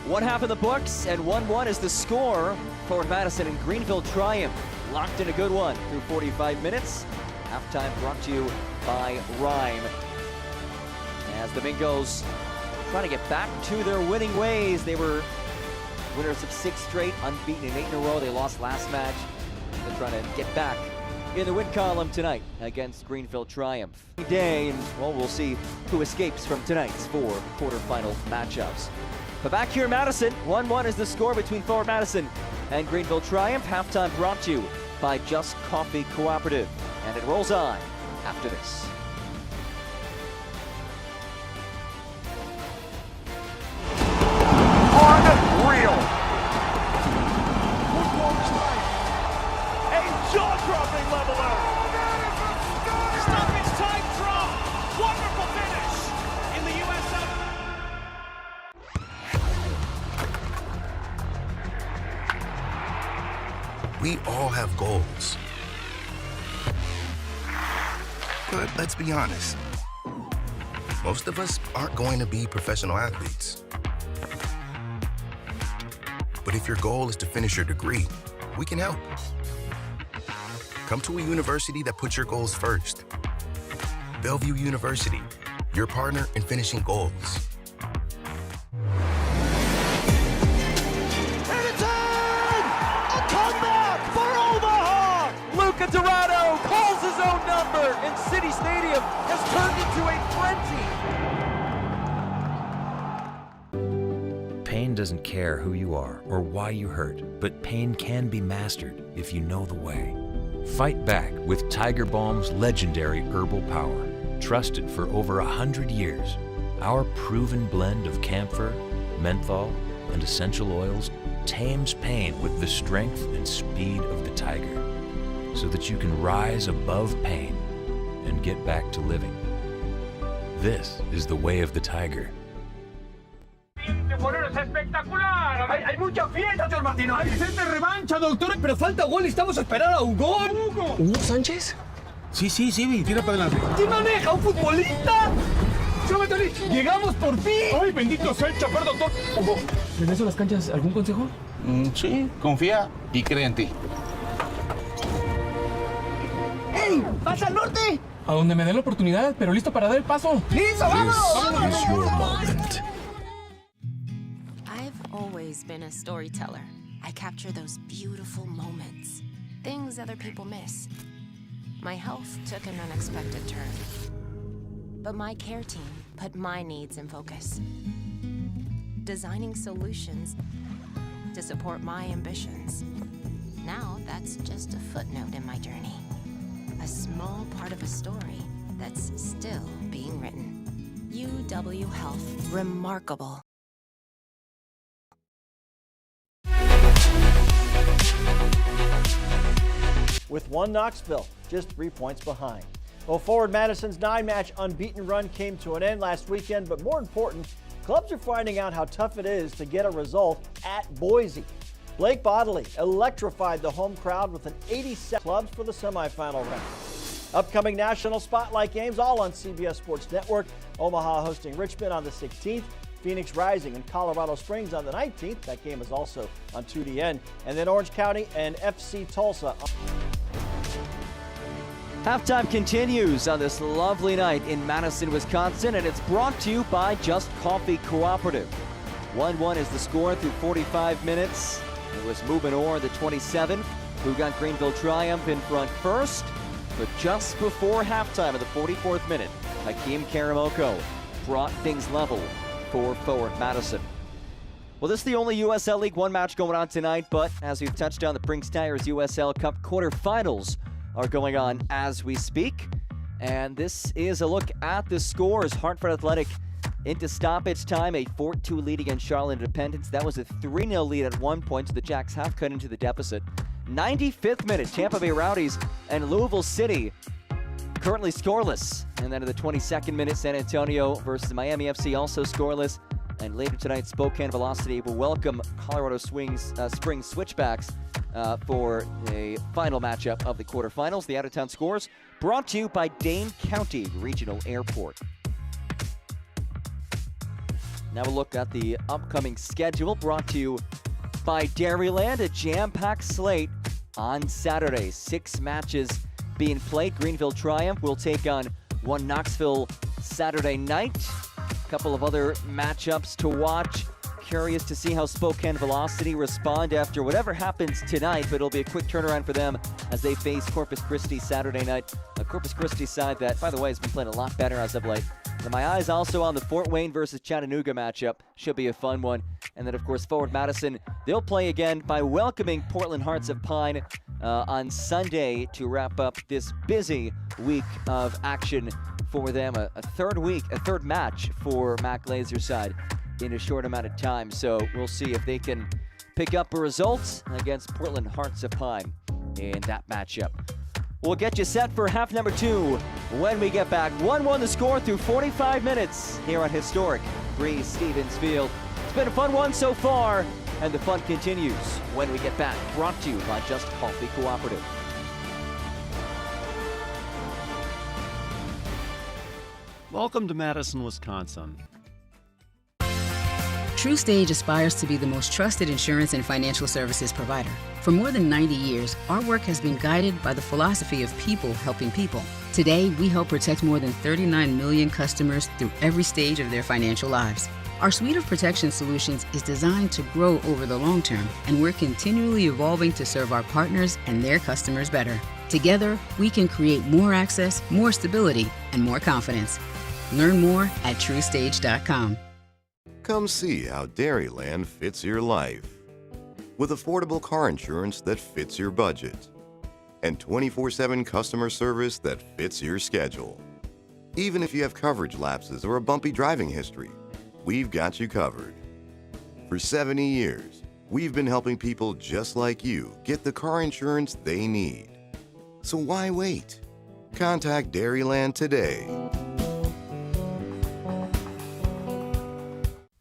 One half in the books, and 1-1 is the score. Forward Madison and Greenville triumph. Locked in a good one through 45 minutes. Halftime brought to you by Rhyme. As the Mingos trying to get back to their winning ways. They were winners of 6 straight, unbeaten in 8 in a row. They lost last match. They're trying to get back in the win column tonight against Greenville Triumph. Day, and well, we'll see who escapes from tonight's 4 quarterfinal matchups. But back here in Madison, 1-1 is the score between Forward Madison and Greenville Triumph. Halftime brought to you by Just Coffee Cooperative. And it rolls on after this. Unreal. A jaw-dropping leveler. Stoppage time draw. Wonderful finish in the USL. We all have goals. But let's be honest, most of us aren't going to be professional athletes. But if your goal is to finish your degree, we can help. Come to a university that puts your goals first. Bellevue University, your partner in finishing goals. Luca Dorado calls his own number, and City Stadium has turned into a frenzy. Pain doesn't care who you are or why you hurt, but pain can be mastered if you know the way. Fight back with Tiger Balm's legendary herbal power. Trusted for over 100 years, our proven blend of camphor, menthol, and essential oils tames pain with the strength and speed of the tiger, so that you can rise above pain and get back to living. This is the way of the tiger. Espectacular. Hay mucha fiesta, señor Martino. Hay set de revancha, doctor. Pero falta gol y estamos a esperar a Hugo. ¿Hugo Sánchez? Sí, tira para adelante. ¿Quién maneja? ¿Un futbolista? ¡Súbete! ¡Llegamos por fin! ¡Ay, bendito sea el chapar, doctor! Hugo, ¿regreso a las canchas? ¿Algún consejo? Sí, confía y cree en ti. ¡Ey! ¡Vas al norte! A donde me dé la oportunidad, pero listo para dar el paso. ¡Listo, vamos! This is your moment. I've always been a storyteller. I capture those beautiful moments, things other people miss. My health took an unexpected turn, but my care team put my needs in focus, designing solutions to support my ambitions. Now that's just a footnote in my journey, a small part of a story that's still being written. UW Health, remarkable. With one Knoxville just 3 points behind. Well, Forward Madison's 9-match unbeaten run came to an end last weekend, but more important, clubs are finding out how tough it is to get a result at Boise. Blake Bodley electrified the home crowd with an 87 clubs for the semifinal round. Upcoming national spotlight games all on CBS Sports Network. Omaha hosting Richmond on the 16th. Phoenix Rising in Colorado Springs on the 19th. That game is also on 2DN. And then Orange County and FC Tulsa. Halftime continues on this lovely night in Madison, Wisconsin, and it's brought to you by Just Coffee Cooperative. 1-1 is the score through 45 minutes. It was Mubin Orr, the 27th, who got Greenville Triumph in front first. But just before halftime of the 44th minute, Hakeem Karamoko brought things level for Forward Madison. Well, this is the only USL League One match going on tonight, but as we've touched on, the Brinks Tires USL Cup quarterfinals are going on as we speak. And this is a look at the scores. Hartford Athletic into stoppage time, a 4-2 lead against Charlotte Independence. That was a 3-0 lead at one point, so the Jacks have cut into the deficit. 95th minute, Tampa Bay Rowdies and Louisville City currently scoreless. And then in the 22nd minute, San Antonio versus Miami FC also scoreless. And later tonight, Spokane Velocity will welcome Colorado Springs Switchbacks for a final matchup of the quarterfinals. The out-of-town scores brought to you by Dane County Regional Airport. Now we'll look at the upcoming schedule, brought to you by Dairyland, a jam-packed slate on Saturday. 6 matches being played. Greenville Triumph will take on One Knoxville Saturday night. A couple of other matchups to watch. Curious to see how Spokane Velocity respond after whatever happens tonight, but it'll be a quick turnaround for them as they face Corpus Christi Saturday night. A Corpus Christi side that, by the way, has been playing a lot better as of late. And my eyes also on the Fort Wayne versus Chattanooga matchup. Should be a fun one. And then, of course, Forward Madison, they'll play again by welcoming Portland Hearts of Pine on Sunday to wrap up this busy week of action for them. A third match for Mac Glazer's side in a short amount of time. So we'll see if they can pick up a result against Portland Hearts of Pine in that matchup. We'll get you set for half number 2 when we get back. 1-1 the score through 45 minutes here on historic Breese-Stevens Field. It's been a fun one so far, and the fun continues when we get back. Brought to you by Just Coffee Cooperative. Welcome to Madison, Wisconsin. TruStage aspires to be the most trusted insurance and financial services provider. For more than 90 years, our work has been guided by the philosophy of people helping people. Today, we help protect more than 39 million customers through every stage of their financial lives. Our suite of protection solutions is designed to grow over the long term, and we're continually evolving to serve our partners and their customers better. Together, we can create more access, more stability, and more confidence. Learn more at TruStage.com. Come see how Dairyland fits your life. With affordable car insurance that fits your budget and 24/7 customer service that fits your schedule. Even if you have coverage lapses or a bumpy driving history, we've got you covered. For 70 years, we've been helping people just like you get the car insurance they need. So why wait? Contact Dairyland today.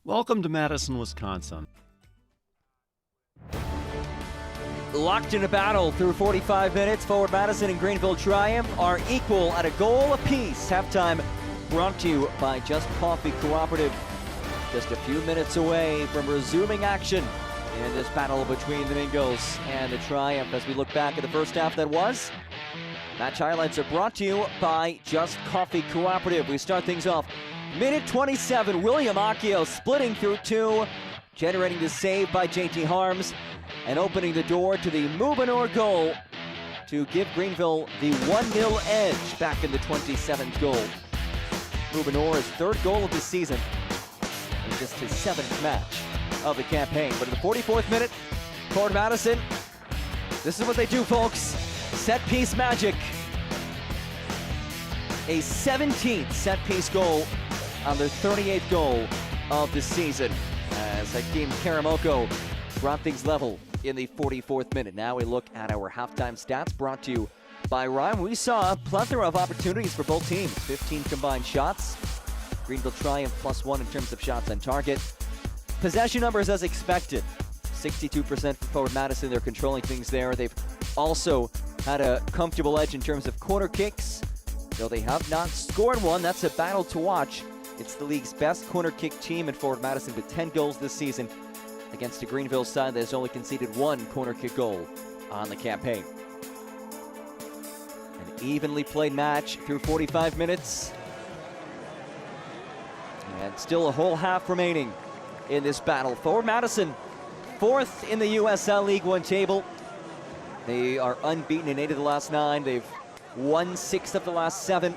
Welcome to Madison, Wisconsin. Locked in a battle through 45 minutes. Forward Madison and Greenville Triumph are equal at a goal apiece. Halftime brought to you by Just Coffee Cooperative. Just a few minutes away from resuming action in this battle between the Mingos and the Triumph. As we look back at the first half that was, match highlights are brought to you by Just Coffee Cooperative. We start things off. Minute 27, William Accio splitting through 2, generating the save by JT Harms, and opening the door to the Mubinur goal to give Greenville the 1-0 edge back in the 27th goal. Mubinur's 3rd goal of the season, and just his 7th match of the campaign. But in the 44th minute, Forward Madison, this is what they do, folks. Set piece magic. A 17th set piece goal on their 38th goal of the season, as Hakeem Karamoko brought things level in the 44th minute. Now we look at our halftime stats brought to you by Rhyme. We saw a plethora of opportunities for both teams. 15 combined shots. Greenville Triumph +1 in terms of shots on target. Possession numbers as expected. 62% for Forward Madison. They're controlling things there. They've also had a comfortable edge in terms of corner kicks. Though they have not scored one, that's a battle to watch. It's the league's best corner kick team in Forward Madison with 10 goals this season against a Greenville side that has only conceded 1 corner kick goal on the campaign. An evenly played match through 45 minutes. And still a whole half remaining in this battle. Forward Madison, 4th in the USL League One table. They are unbeaten in 8 of the last 9. They've won 6 of the last 7.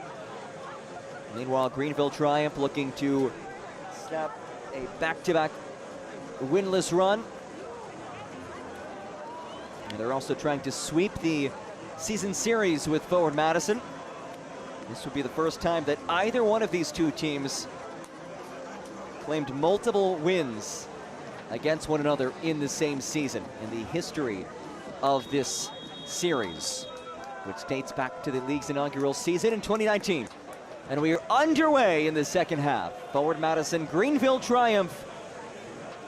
Meanwhile, Greenville Triumph looking to snap a back-to-back winless run. And they're also trying to sweep the season series with Forward Madison. This would be the first time that either one of these two teams claimed multiple wins against one another in the same season in the history of this series, which dates back to the league's inaugural season in 2019. And we are underway in the second half. Forward Madison, Greenville Triumph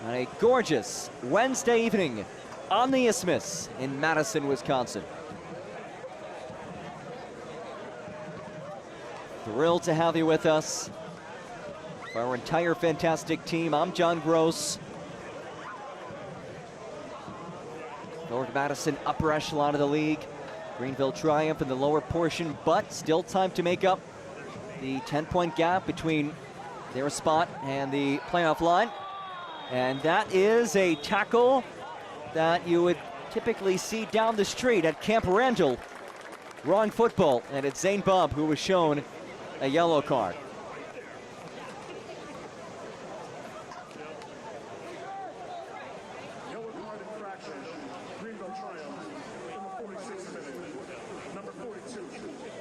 on a gorgeous Wednesday evening on the Isthmus in Madison, Wisconsin. Thrilled to have you with us. For our entire fantastic team, I'm John Gross. Forward Madison, upper echelon of the league. Greenville triumph in the lower portion, but still time to make up the 10-point gap between their spot and the playoff line. And that is a tackle that you would typically see down the street at Camp Randall. Wrong football, and it's Zane Bob who was shown a yellow card.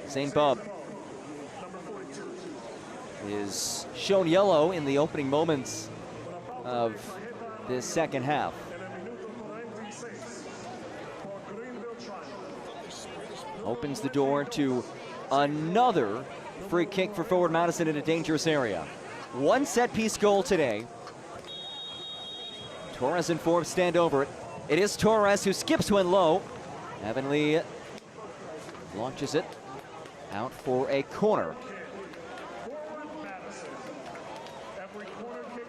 Zane Bob is shown yellow in the opening moments of this second half. Opens the door to another free kick for Forward Madison in a dangerous area. One set-piece goal today. Torres and Forbes stand over it. It is Torres who skips one low. Evan Lee launches it out for a corner.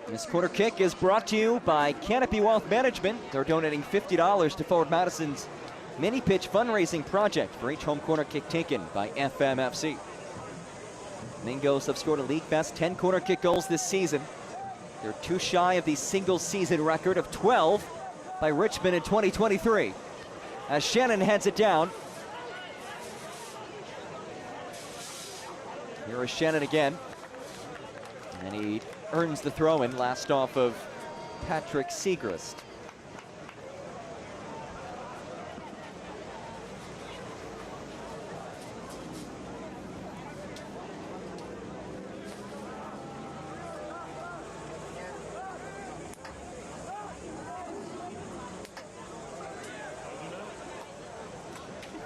This corner kick is brought to you by Canopy Wealth Management. They're donating $50 to Forward Madison's mini pitch fundraising project for each home corner kick taken by FMFC. Mingos have scored a league best 10 corner kick goals this season. They're too shy of the single season record of 12 by Richmond in 2023. As Shannon heads it down. Here is Shannon again. And he earns the throw-in, last off of Patrick Segrist.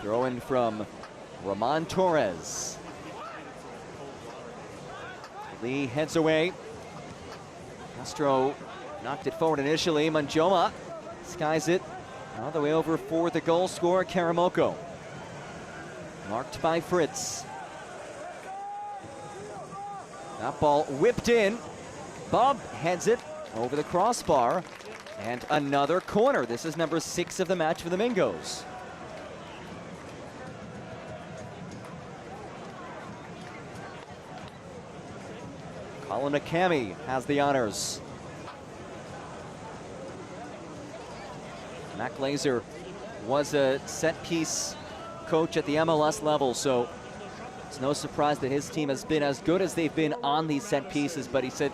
Throw-in from Ramon Torres. Lee heads away. Castro knocked it forward initially. Manjoma skies it all the way over for the goal scorer, Karamoko. Marked by Fritz. That ball whipped in. Bob heads it over the crossbar. And another corner. This is number 6 of the match for the Mingos. Colin Akami has the honors. Mac Glazer was a set-piece coach at the MLS level, so it's no surprise that his team has been as good as they've been on these set pieces, but he said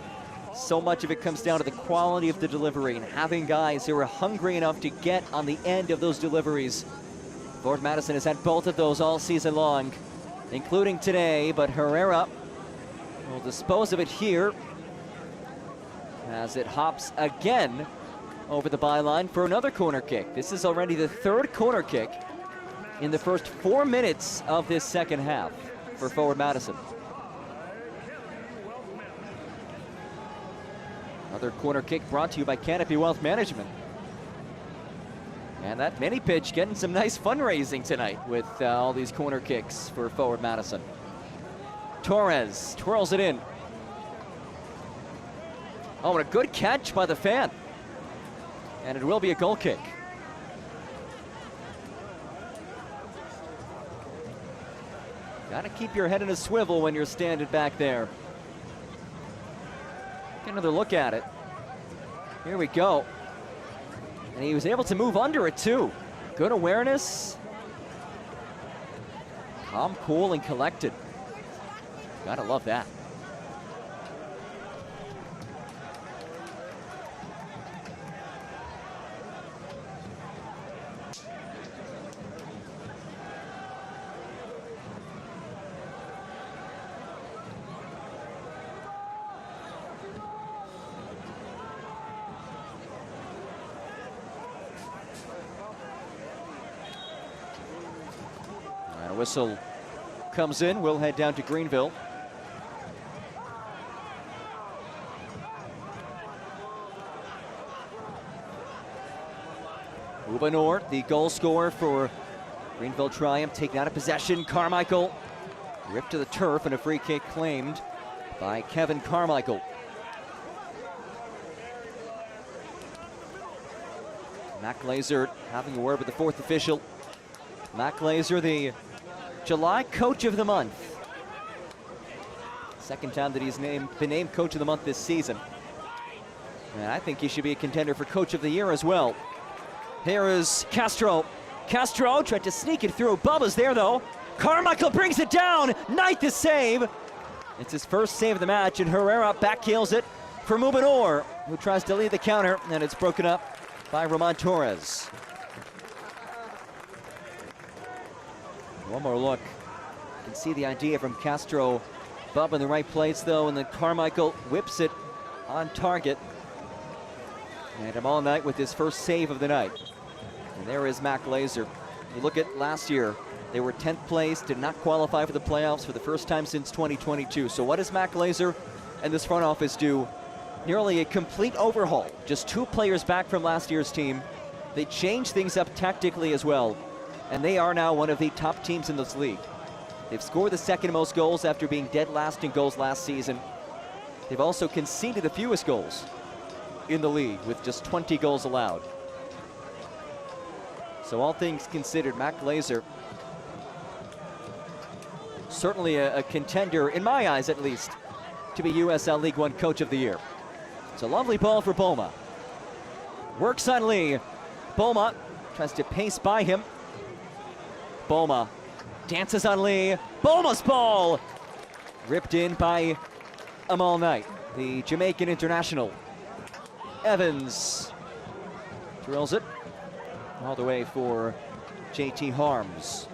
so much of it comes down to the quality of the delivery and having guys who are hungry enough to get on the end of those deliveries. Forward Madison has had both of those all season long, including today, but Herrera will dispose of it here as it hops again over the byline for another corner kick. This is already the 3rd corner kick in the first 4 minutes of this second half for Forward Madison. Another corner kick brought to you by Canopy Wealth Management. And that mini pitch getting some nice fundraising tonight with all these corner kicks for Forward Madison. Torres twirls it in. Oh, and a good catch by the fan. And it will be a goal kick. Gotta keep your head in a swivel when you're standing back there. Get another look at it. Here we go. And he was able to move under it too. Good awareness. Calm, cool, and collected. Gotta love that. And a whistle comes in. We'll head down to Greenville. Ubanor, the goal scorer for Greenville Triumph, taken out of possession. Carmichael ripped to the turf and a free kick claimed by Kevin Carmichael. Matt Glazer having a word with the fourth official. Matt Glazer, the July Coach of the Month. Second time that he's been named Coach of the Month this season. And I think he should be a contender for Coach of the Year as well. Here is Castro. Castro tried to sneak it through. Bubba's there though. Carmichael brings it down. Knight the save. It's his first save of the match, and Herrera backheels it for Mubanor, who tries to lead the counter, and it's broken up by Roman Torres. One more look. You can see the idea from Castro. Bub in the right place though, and then Carmichael whips it on target. And him all night with his first save of the night. And there is Matt Glazer. You look at last year, they were 10th place, did not qualify for the playoffs for the first time since 2022. So what does Matt Glazer and this front office do? Nearly a complete overhaul. Just 2 players back from last year's team. They changed things up tactically as well. And they are now one of the top teams in this league. They've scored the second most goals after being dead last in goals last season. They've also conceded the fewest goals in the league with just 20 goals allowed. So all things considered, Matt Glazer, certainly a contender, in my eyes at least, to be USL League One Coach of the Year. It's a lovely ball for Boma. Works on Lee. Boma tries to pace by him. Boma dances on Lee. Boma's ball! Ripped in by Amal Knight, the Jamaican international. Evans drills it all the way for JT Harms.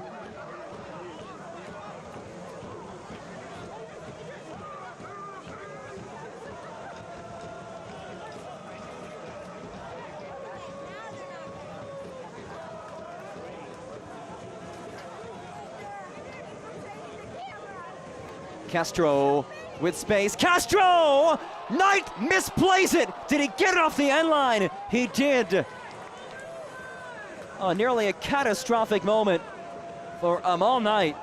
Castro with space. Castro! Knight misplays it. Did he get it off the end line? He did. Oh, nearly a catastrophic moment for Amal Knight.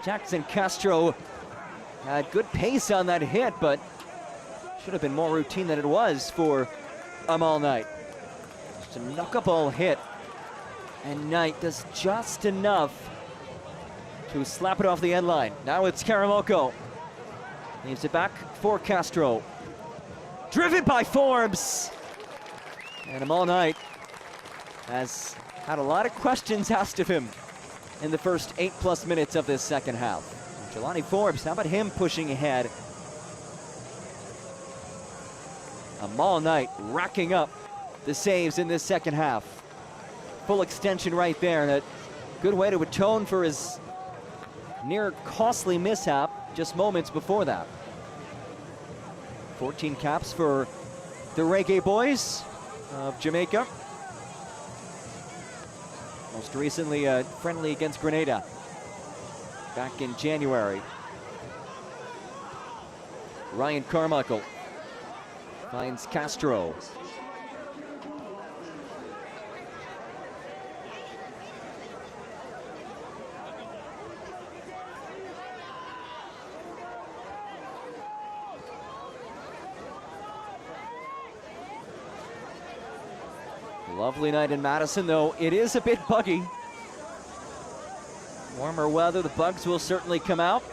Jackson Castro had good pace on that hit, but should have been more routine than it was for Amal Knight. Just a knuckleball hit. And Knight does just enough to slap it off the end line. Now it's Karamoko. Leaves it back for Castro. Driven by Forbes. And Amal Knight has had a lot of questions asked of him in the first 8+ minutes of this second half. Jelani Forbes, how about him pushing ahead? Amal Knight racking up the saves in this second half. Full extension right there. That good way to atone for his near costly mishap just moments before that. 14 caps for the Reggae Boys of Jamaica. Most recently a friendly against Grenada back in January. Ryan Carmichael finds Castro. Lovely night in Madison, though it is a bit buggy. Warmer weather, the bugs will certainly come out.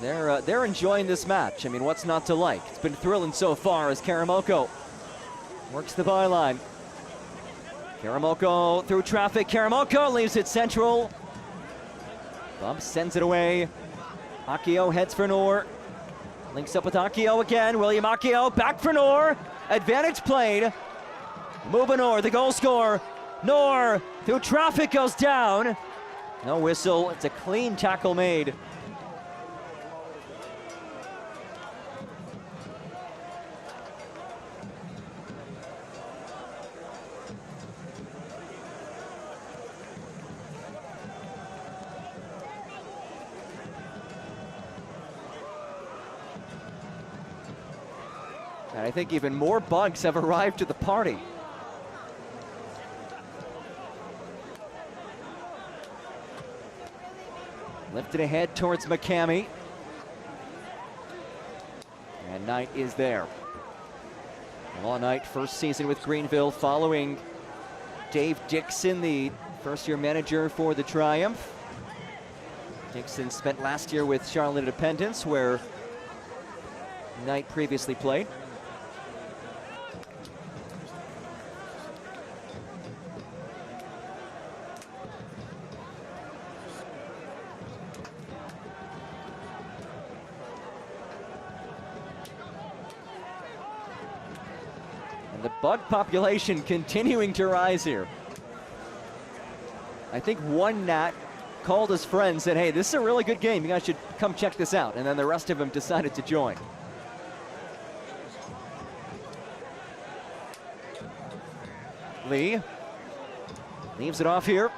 They're enjoying this match. I mean, what's not to like? It's been thrilling so far as Karamoko works the byline. Karamoko through traffic. Karamoko leaves it central. Bump sends it away. Akio heads for Noor. Links up with Akio again. William Akio back for Noor. Advantage played. Mubanor, the goal scorer. Noor through traffic goes down. No whistle. It's a clean tackle made. And I think even more bugs have arrived to the party. Lifted ahead towards McCamey. Knight is there. All Knight, first season with Greenville, following Dave Dixon, the first-year manager for the Triumph. Dixon spent last year with Charlotte Independence, where Knight previously played. And the bug population continuing to rise here. I think one Nat called his friend, said, hey, this is a really good game. You guys should come check this out. And then the rest of them decided to join. Lee leaves it off here.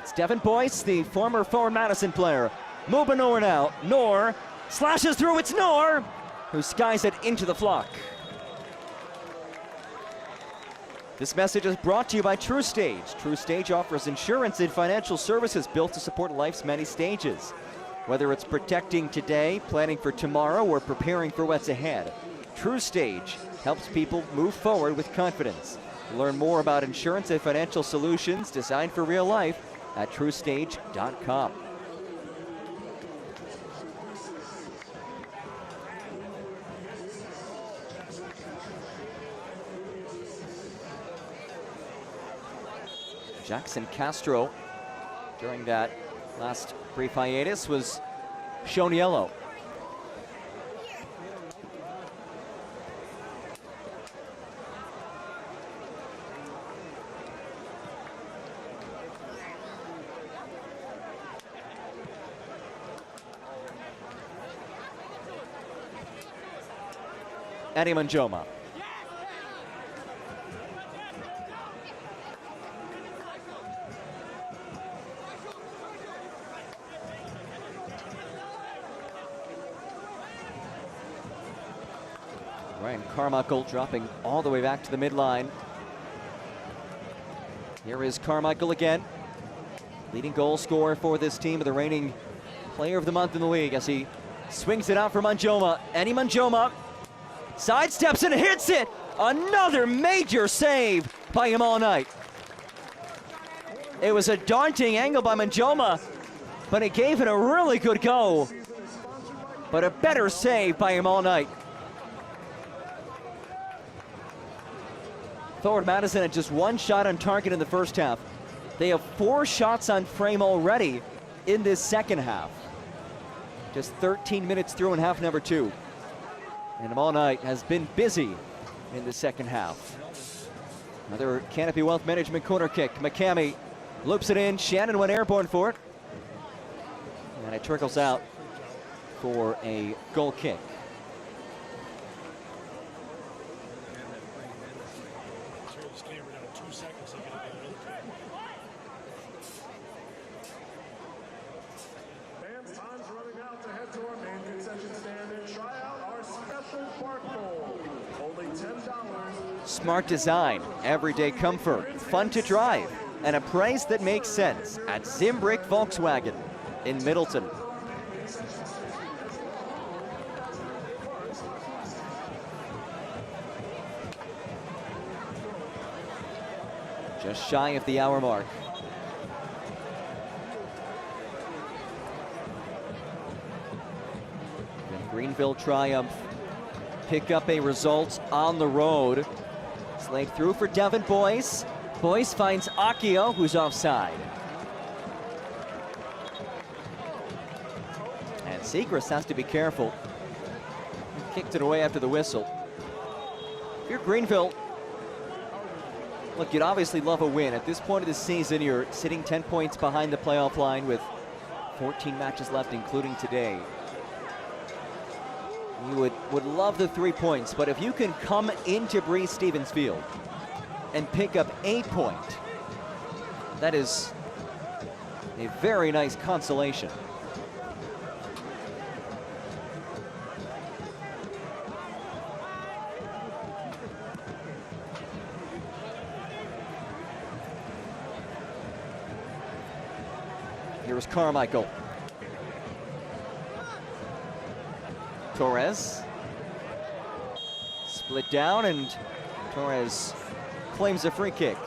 It's Devin Boyce, the former Forward Madison player. Moving Noor now. Noor slashes through. It's Noor who skies it into the flock. This message is brought to you by TrueStage. TrueStage offers insurance and financial services built to support life's many stages. Whether it's protecting today, planning for tomorrow, or preparing for what's ahead, TrueStage helps people move forward with confidence. Learn more about insurance and financial solutions designed for real life at TrueStage.com. Jackson Castro, during that last brief hiatus, was shown yellow. Eddie Manjoma. Ryan Carmichael dropping all the way back to the midline. Here is Carmichael again, leading goal scorer for this team, the reigning player of the month in the league, as he swings it out for Manjoma. Eddie Manjoma sidesteps and hits it. Another major save by him all night. It was a daunting angle by Manjoma, but he gave it a really good go. But a better save by him all night. Forward Madison had just one shot on target in the first half. They have 4 shots on frame already in this second half. Just 13 minutes through in half number 2. And all night has been busy in the second half. Another Canopy Wealth Management corner kick. McCamey loops it in. Shannon went airborne for it. And it trickles out for a goal kick. Smart design, everyday comfort, fun to drive, and a price that makes sense at Zimbrick Volkswagen in Middleton. Just shy of the hour mark. The Greenville Triumph pick up a result on the road. Laid through for Devin Boyce. Boyce finds Akio, who's offside. And Segrist has to be careful. He kicked it away after the whistle. If you're Greenville, look, you'd obviously love a win. At this point of the season, you're sitting 10 points behind the playoff line with 14 matches left, including today. You would love the 3 points, but if you can come into Breese Stevens Field and pick up a point, that is a very nice consolation. Here's Carmichael. Torres Split down, and Torres claims a free kick.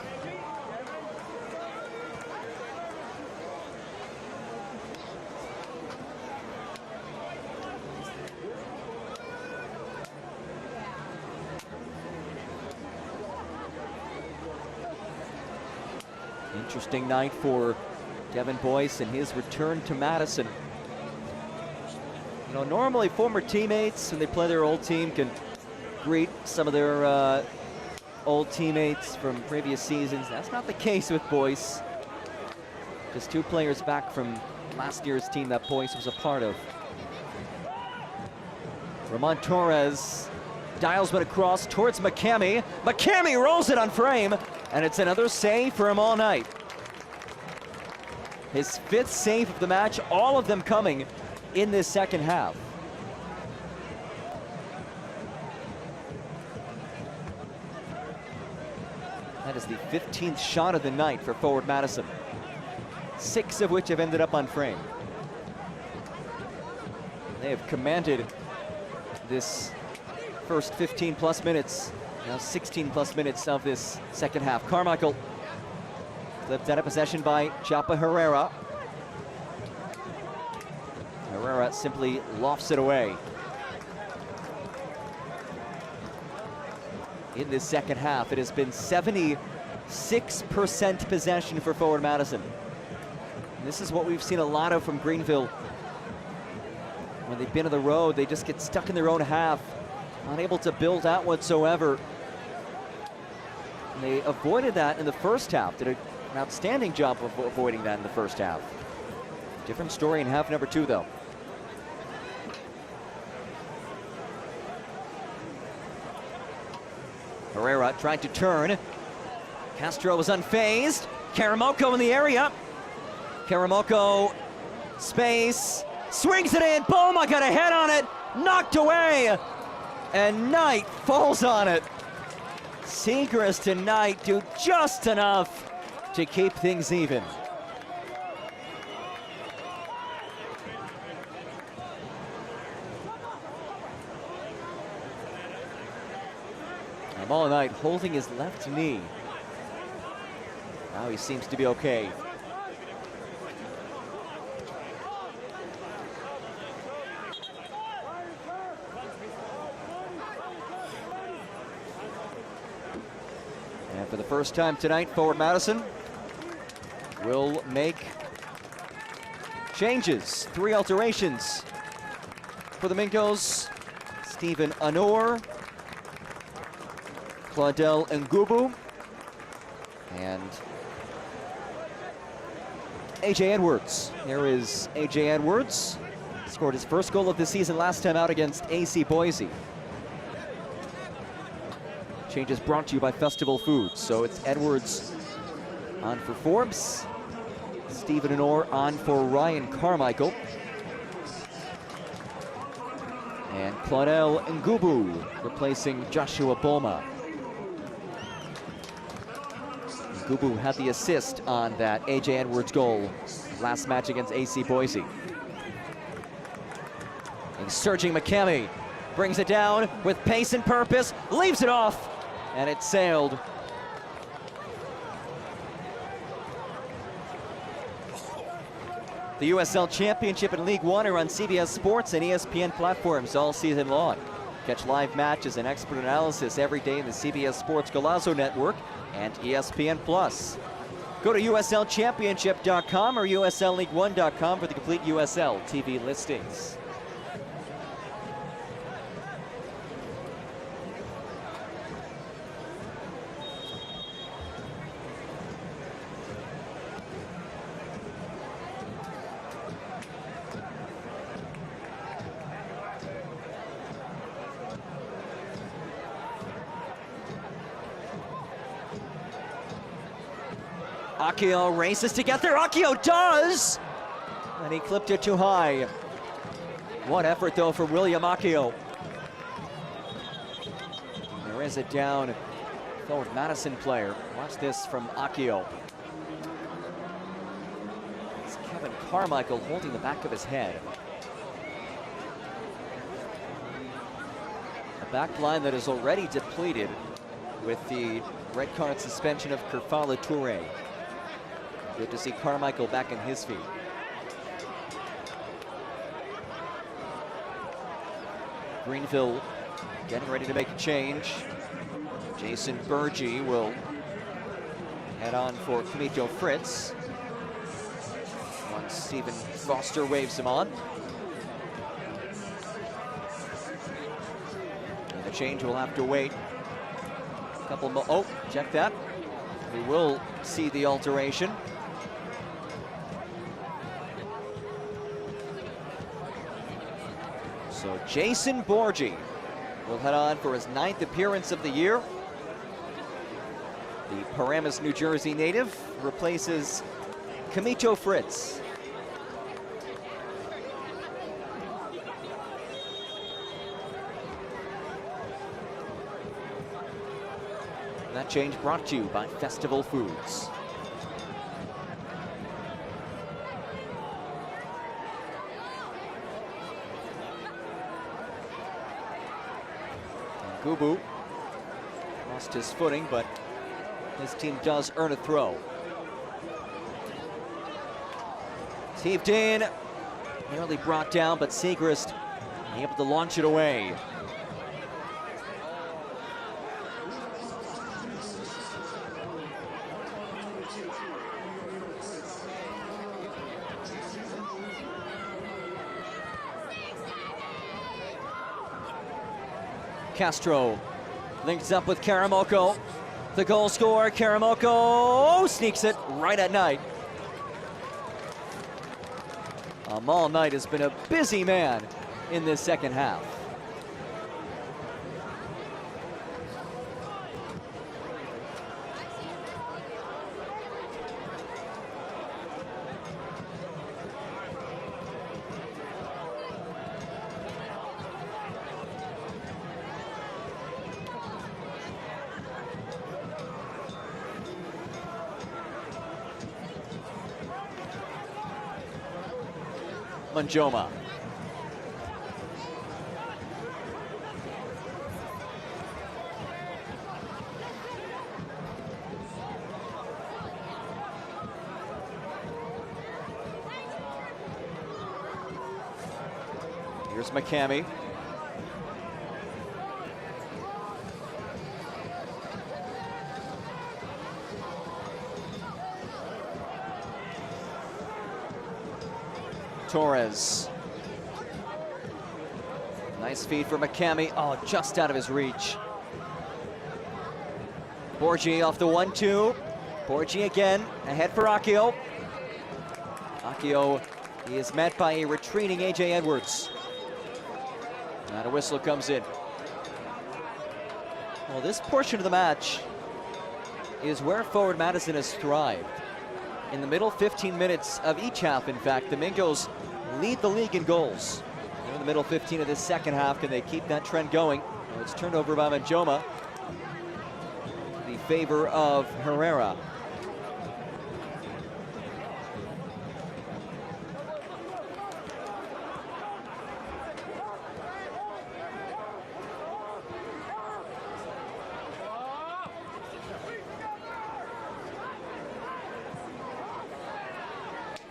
Interesting night for Devin Boyce and his return to Madison. You know, normally former teammates, when they play their old team, can greet some of their old teammates from previous seasons. That's not the case with Boyce. Just two players back from last year's team that Boyce was a part of. Ramon Torres dials one across towards McCamey. McCamey rolls it on frame, and it's another save for him all night. His 5th save of the match, all of them coming in this second half. That is the 15th shot of the night for forward Madison, 6 of which have ended up on frame. They have commanded this first 15 plus minutes, now 16 plus minutes of this second half. Carmichael flipped out of possession by Chapa Herrera. Herrera simply lofts it away. In this second half, it has been 76% possession for forward Madison. And this is what we've seen a lot of from Greenville. When they've been on the road, they just get stuck in their own half, unable to build out whatsoever. And they avoided that in the first half, did an outstanding job of avoiding that in the first half. Different story in half number 2, though. Herrera tried to turn. Castro was unfazed. Karamoko in the area. Karamoko, space, swings it in. Boom, I got a head on it. Knocked away. And Knight falls on it. Segrist and Knight do just enough to keep things even. All Knight holding his left knee. Now he seems to be okay. And for the first time tonight, forward Madison will make changes. 3 alterations for the Minkos. Stephen Anor, Claudel Ngubu, and AJ Edwards. Here is AJ Edwards. Scored his first goal of the season last time out against AC Boise. Changes brought to you by Festival Foods. So it's Edwards on for Forbes, Stephen Anor on for Ryan Carmichael, and Claudel Ngubu replacing Joshua Boma. Ngubu had the assist on that AJ Edwards goal last match against AC Boise. And surging McCamey brings it down with pace and purpose, leaves it off, and it sailed. The USL Championship and League One are on CBS Sports and ESPN platforms all season long. Catch live matches and expert analysis every day in the CBS Sports Golazo Network and ESPN+. Go to USLChampionship.com or USLLeague1.com for the complete USL TV listings. Akio races to get there. Akio does! And he clipped it too high. What effort, though, for William Akio. There is a down forward Madison player. Watch this from Akio. It's Kevin Carmichael holding the back of his head. A A back line that is already depleted with the red card suspension of Kerfala Toure. Good to see Carmichael back in his feet. Greenville getting ready to make a change. Jason Burgee will head on for Camito Fritz once Stephen Foster waves him on. And the change will have to wait a couple more. Oh, check that. We will see the alteration. So Jason Burgee will head on for his 9th appearance of the year. The Paramus, New Jersey native replaces Camito Fritz. That change brought to you by Festival Foods. Gubu lost his footing, but his team does earn a throw. Heaved in, nearly brought down, but Segrist able to launch it away. Castro links up with Karamoko. The goal scorer, Karamoko, sneaks it right at Knight. Amal Knight has been a busy man in this second half. Manjoma. Here's McCamey. Torres. Nice feed for McCamey. Oh, just out of his reach. Burgee off the 1-2. Burgee again, ahead for Akio. Akio, he is met by a retreating A.J. Edwards. And a whistle comes in. Well, this portion of the match is where forward Madison has thrived. In the middle 15 minutes of each half, in fact, the Mingos lead the league in goals. And in the middle 15 of this second half, can they keep that trend going? Well, it's turned over by Manjoma in the favor of Herrera.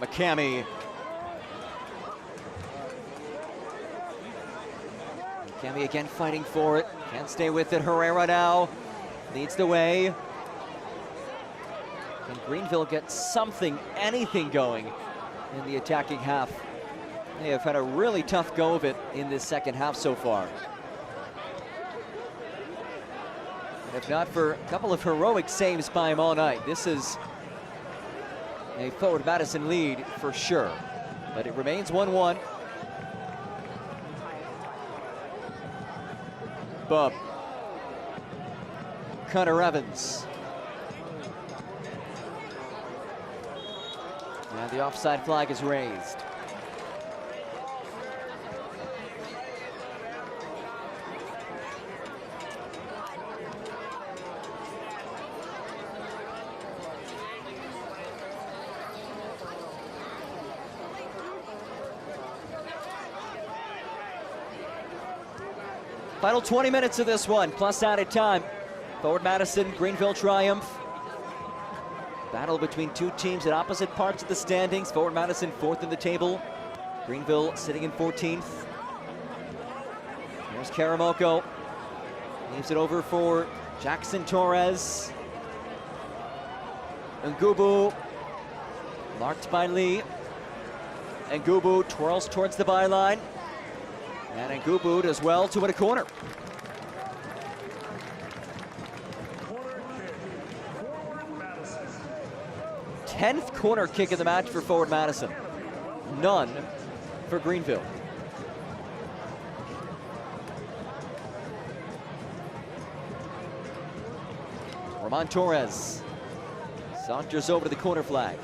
McCamey. McCamey again fighting for it. Can't stay with it. Herrera now leads the way. Can Greenville get something, anything going in the attacking half? They have had a really tough go of it in this second half so far. And if not for a couple of heroic saves by him all night, this is a forward Madison lead for sure, but it remains 1-1. Bub. Connor Evans. And the offside flag is raised. Final 20 minutes of this one, plus added time. Forward Madison, Greenville triumph. Battle between two teams at opposite parts of the standings. Forward Madison 4th in the table. Greenville sitting in 14th. Here's Karamoko. Leaves it over for Jackson Torres. Ngubu, marked by Lee. Ngubu twirls towards the byline. And Ngubu does well to win a corner. 10th corner kick of the match for Forward Madison. None for Greenville. Roman Torres saunters over to the corner flag.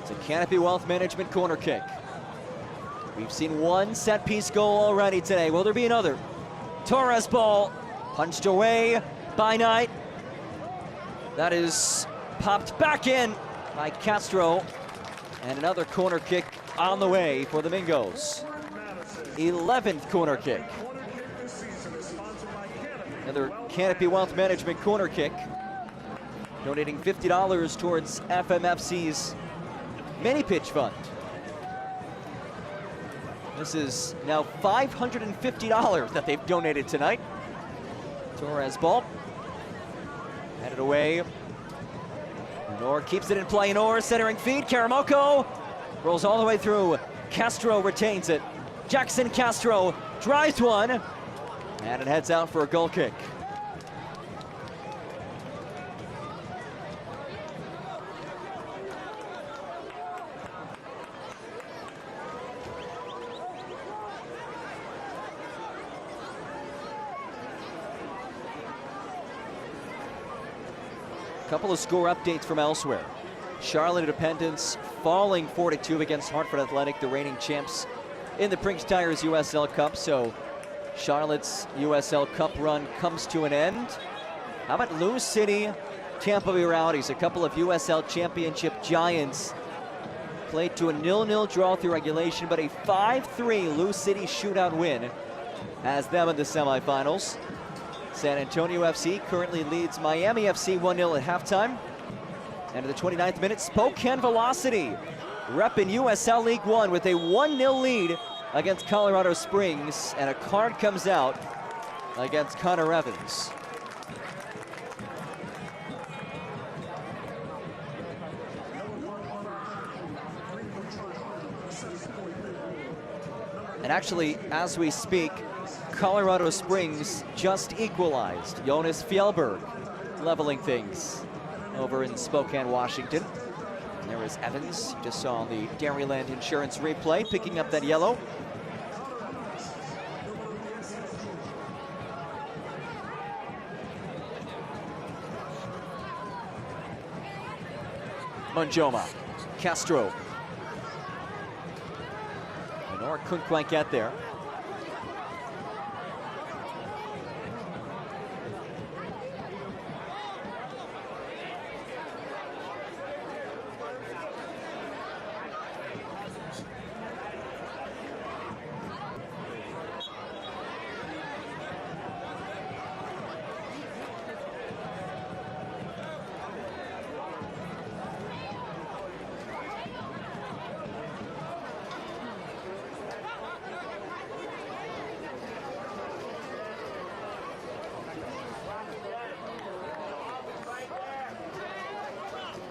It's a Canopy Wealth Management corner kick. We've seen one set piece goal already today. Will there be another? Torres ball punched away by Knight. That is popped back in by Castro. And another corner kick on the way for the Mingos. 11th corner kick. Another Canopy Wealth Management corner kick. Donating $50 towards FMFC's mini pitch fund. This is now $550 that they've donated tonight. Torres ball. Headed away. Nor keeps it in play. Nor centering feed. Karamoko rolls all the way through. Castro retains it. Jackson Castro drives one. And it heads out for a goal kick. Couple of score updates from elsewhere. Charlotte Independence falling 4-2 against Hartford Athletic, the reigning champs in the Prince Tigers USL Cup. So Charlotte's USL Cup run comes to an end. How about Lou City, Tampa Bay Rowdies? A couple of USL Championship giants played to a 0-0 draw through regulation, but a 5-3 Lou City shootout win has them in the semifinals. San Antonio FC currently leads Miami FC 1-0 at halftime. And in the 29th minute, Spokane Velocity repping USL League One with a 1-0 lead against Colorado Springs, and a card comes out against Connor Evans. And actually, as we speak, Colorado Springs just equalized. Jonas Fjellberg leveling things over in Spokane, Washington. And there is Evans, you just saw on the Dairyland Insurance replay, picking up that yellow. Monjoma, Castro. Lenore couldn't quite get there.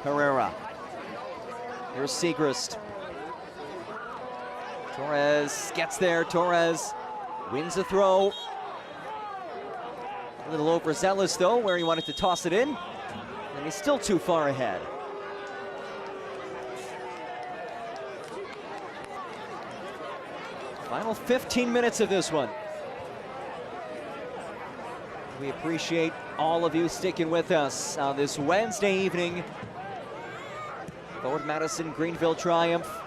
Herrera. Here's Segrist. Torres gets there. Torres wins the throw. A little overzealous though, where he wanted to toss it in. And he's still too far ahead. Final 15 minutes of this one. We appreciate all of you sticking with us on this Wednesday evening. Forward Madison, Greenville triumph.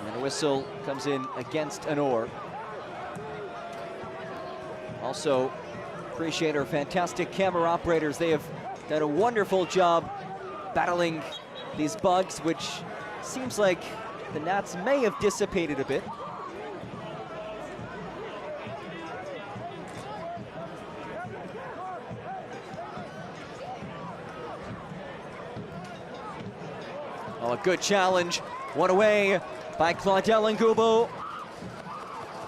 And a whistle comes in against Honor. Also, appreciate our fantastic camera operators. They have done a wonderful job battling these bugs, which seems like the gnats may have dissipated a bit. Oh, a good challenge. One away by Claudel Ngubu.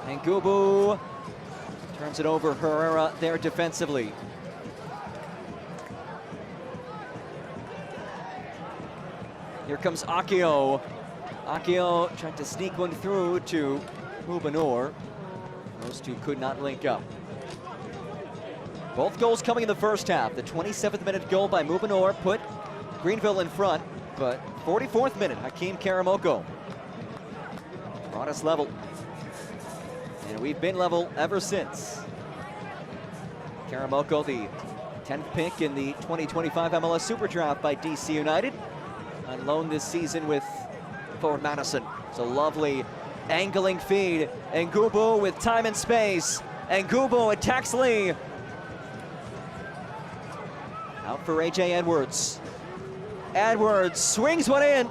And Ngubu turns it over. Herrera there defensively. Here comes Akio. Akio trying to sneak one through to Mubanor. Those two could not link up. Both goals coming in the first half. The 27th minute goal by Mubanor put Greenville in front, but 44th minute, Hakeem Karamoko brought us level. And we've been level ever since. Karamoko, the 10th pick in the 2025 MLS Super Draft by DC United. On loan this season with forward Madison. It's a lovely angling feed. And Ngubu with time and space. And Ngubu attacks Lee. Out for AJ Edwards. Edwards swings one in.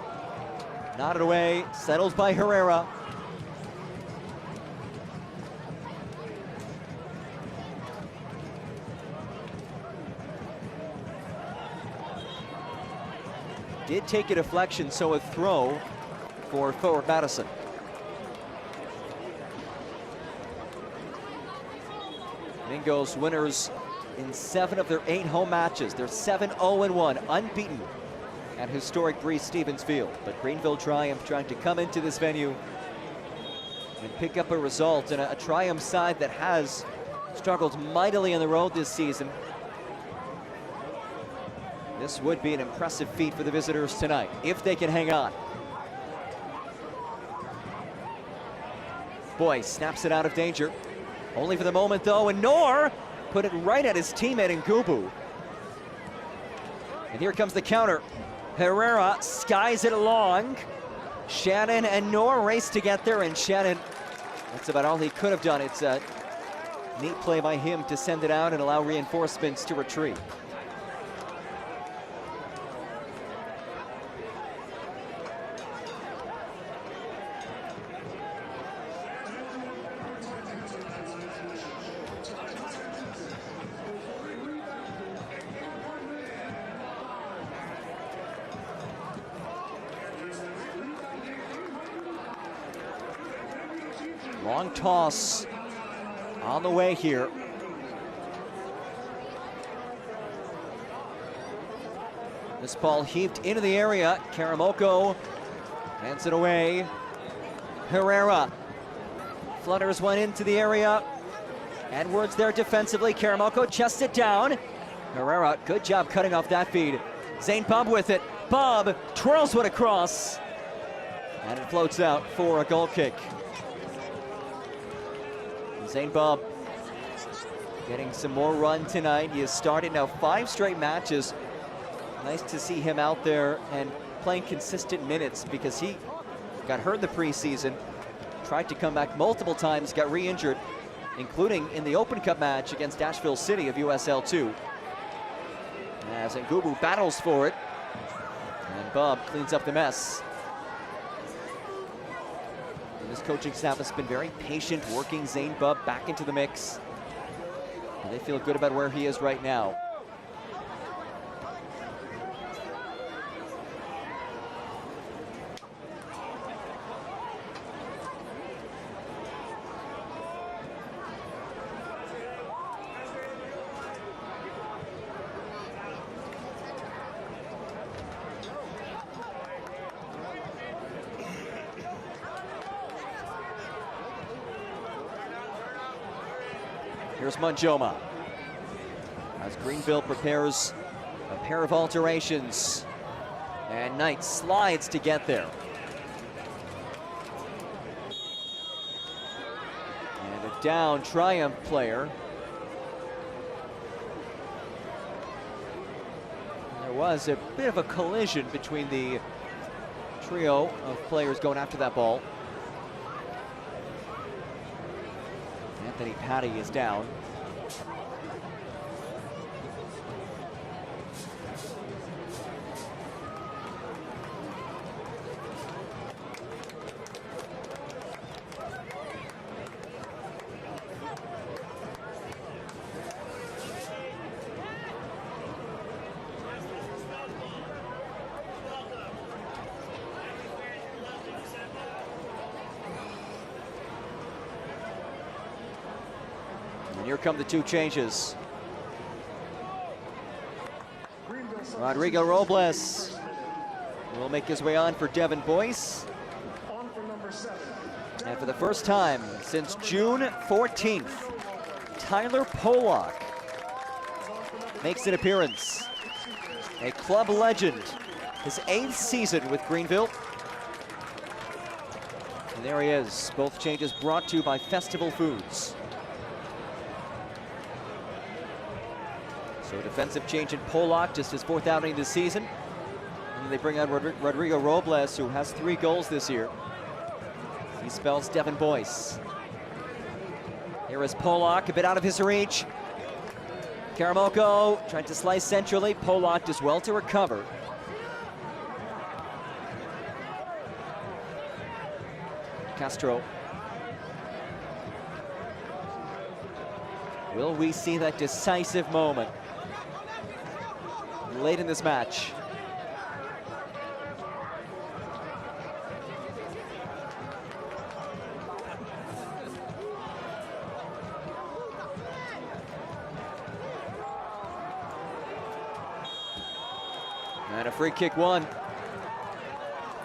Nodded away, settled by Herrera. Did take a deflection, so a throw for forward Madison. Mingo's winners in 7 of their 8 home matches. They're 7-0-1, unbeaten at historic Breese Stevens Field. But Greenville Triumph trying to come into this venue and pick up a result in a Triumph side that has struggled mightily on the road this season. This would be an impressive feat for the visitors tonight, if they can hang on. Boy, snaps it out of danger. Only for the moment, though, and Noor put it right at his teammate Ngubu. And here comes the counter. Herrera skies it along. Shannon and Noor race to get there, and Shannon, that's about all he could have done. It's a neat play by him to send it out and allow reinforcements to retreat. Long toss on the way here. This ball heaved into the area. Karamoko hands it away. Herrera flutters one into the area. Edwards there defensively. Karamoko chests it down. Herrera, good job cutting off that feed. Zane Bob with it. Bob twirls one across. And it floats out for a goal kick. Zane Bob getting some more run tonight. He has started now 5 straight matches. Nice to see him out there and playing consistent minutes because he got hurt in the preseason, tried to come back multiple times, got re-injured, including in the Open Cup match against Asheville City of USL 2. As Ngubu battles for it, and Bob cleans up the mess. This coaching staff has been very patient, working Zane Bubb back into the mix. And they feel good about where he is right now. Here's Manjoma as Greenville prepares a pair of alterations. And Knight slides to get there. And a down Triumph player. There was a bit of a collision between the trio of players going after that ball. Anthony Patty is down. And here come the two changes. Rodrigo Robles will make his way on for Devin Boyce. And for the first time since June 14th, Tyler Pollock makes an appearance. A club legend, his 8th season with Greenville. And there he is, both changes brought to you by Festival Foods. So a defensive change in Pollock, just his 4th outing this season. And they bring on Rodrigo Robles, who has 3 goals this year. He spells Devin Boyce. Here is Pollock, a bit out of his reach. Karamoko trying to slice centrally. Pollock does well to recover. Castro. Will we see that decisive moment late in this match? And a free kick won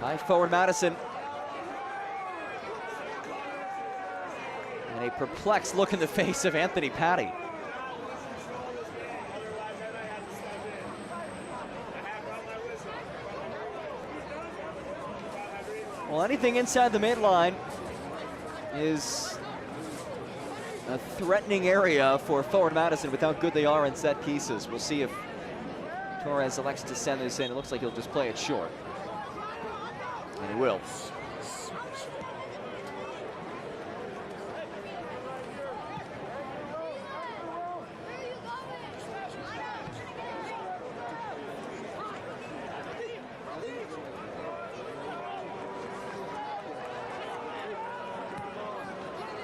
by forward Madison. And a perplexed look in the face of Anthony Patty. Well, anything inside the midline is a threatening area for forward Madison with how good they are in set pieces. We'll see if Torres elects to send this in. It looks like he'll just play it short. And he will.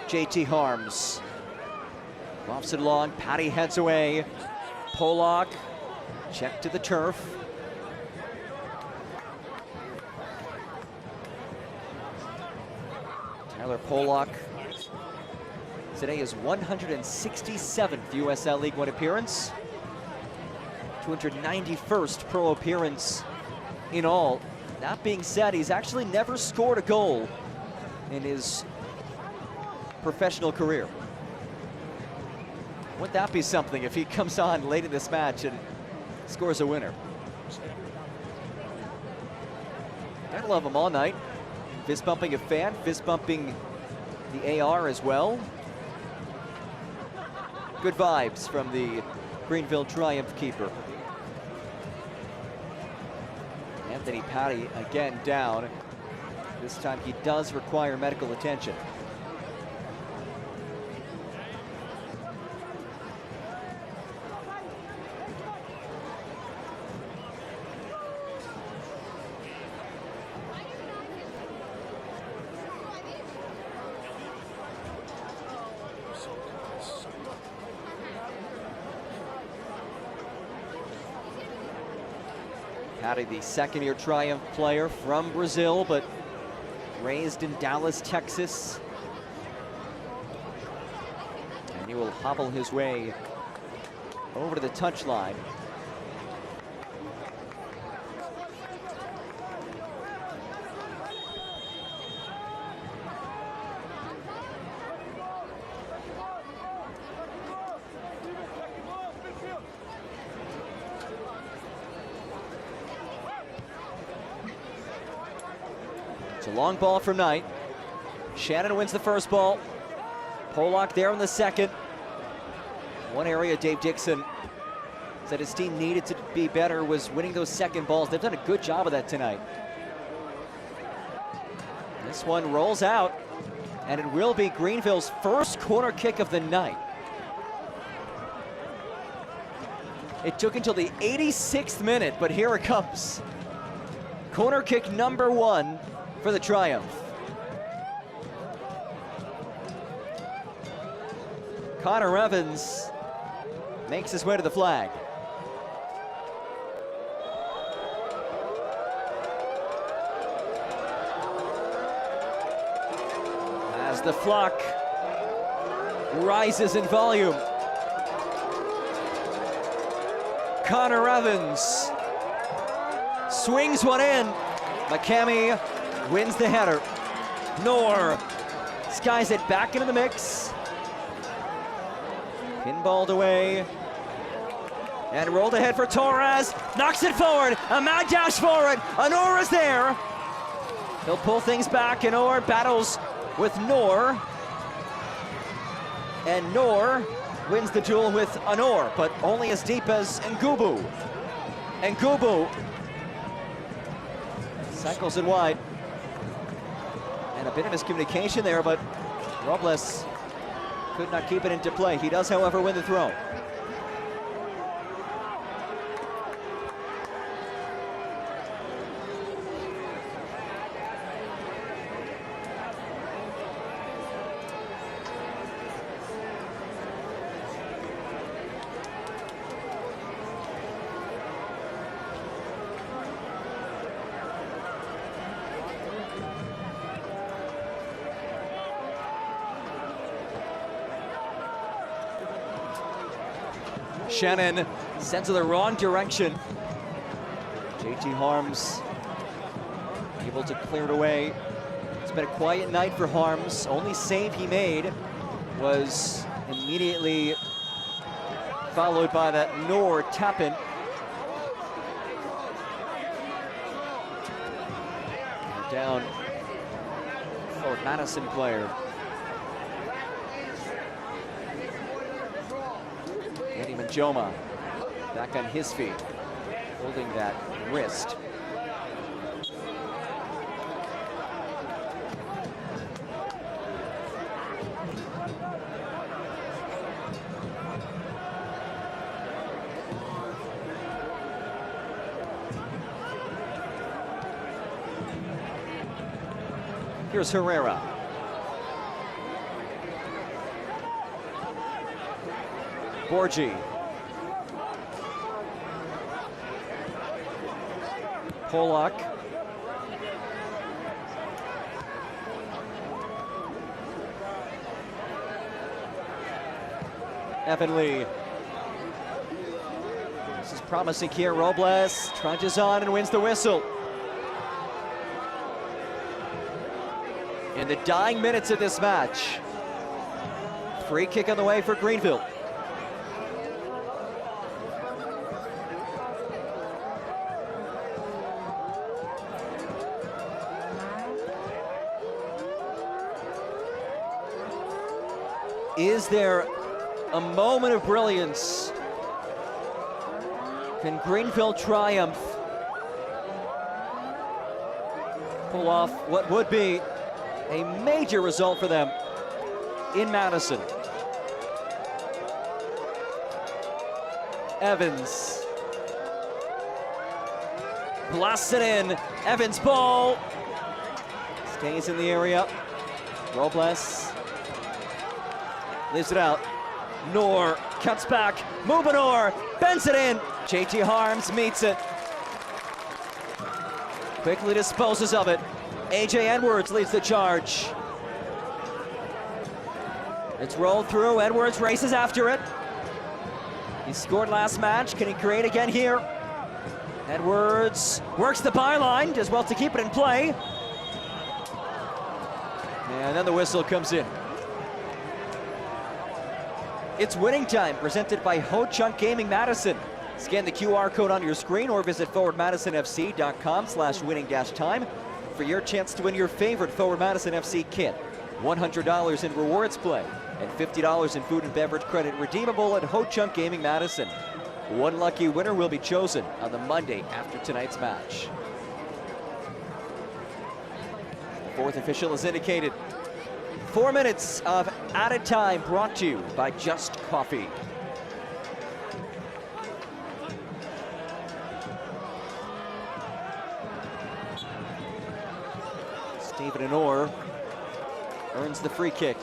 JT Harms lofts it along. Patty heads away. Pollock, check to the turf. Tyler Pollock today is 167th USL League One appearance, 291st pro appearance in all. That being said, he's actually never scored a goal in his professional career. Wouldn't that be something if he comes on late in this match and scores a winner? I love him all night. Fist bumping a fan, fist bumping the AR as well. Good vibes from the Greenville Triumph keeper. Anthony Patty again down. This time he does require medical attention. Patty, the second-year Triumph player from Brazil, but raised in Dallas, Texas. And he will hobble his way over to the touchline. It's a long ball from Knight. Shannon wins the first ball. Pollock there in the second. One area Dave Dixon said his team needed to be better was winning those second balls. They've done a good job of that tonight. This one rolls out, and it will be Greenville's first corner kick of the night. It took until the 86th minute, but here it comes. Corner kick number 1 for the Triumph. Connor Evans makes his way to the flag. As the flock rises in volume. Connor Evans swings one in. McCamey wins the header. Noor skies it back into the mix. Pinballed away. And rolled ahead for Torres. Knocks it forward. A mad dash forward. Anor is there. He'll pull things back. Anor battles with Noor. And Noor wins the duel with Anor, but only as deep as Ngubu. Ngubu cycles it wide. And a bit of miscommunication there, but Robles could not keep it into play. He does, however, win the throw. Shannon sends it the wrong direction. JT Harms able to clear it away. It's been a quiet night for Harms. Only save he made was immediately followed by that Noor tap-in. Down for Madison player. Eddie Manjoma back on his feet, holding that wrist. Here's Herrera. Borgi. Polak. Evan Lee. This is promising here. Robles trudges on and wins the whistle. In the dying minutes of this match, free kick on the way for Greenville. Is there a moment of brilliance? Can Greenville triumph? Pull off what would be a major result for them in Madison. Evans blasts it in. Evans' ball stays in the area. Robles leaves it out. Noor cuts back. Mubanor bends it in. JT Harms meets it. Quickly disposes of it. AJ Edwards leads the charge. It's rolled through. Edwards races after it. He scored last match. Can he create again here? Edwards works the byline, does well to keep it in play. And then the whistle comes in. It's winning time, presented by Ho Chunk Gaming Madison. Scan the QR code on your screen or visit forwardmadisonfc.com/winning-time for your chance to win your favorite Forward Madison FC kit. $100 in rewards play and $50 in food and beverage credit redeemable at Ho Chunk Gaming Madison. One lucky winner will be chosen on the Monday after tonight's match. The fourth official is indicated. 4 minutes of added time brought to you by Just Coffee. Stephen Anor earns the free kick.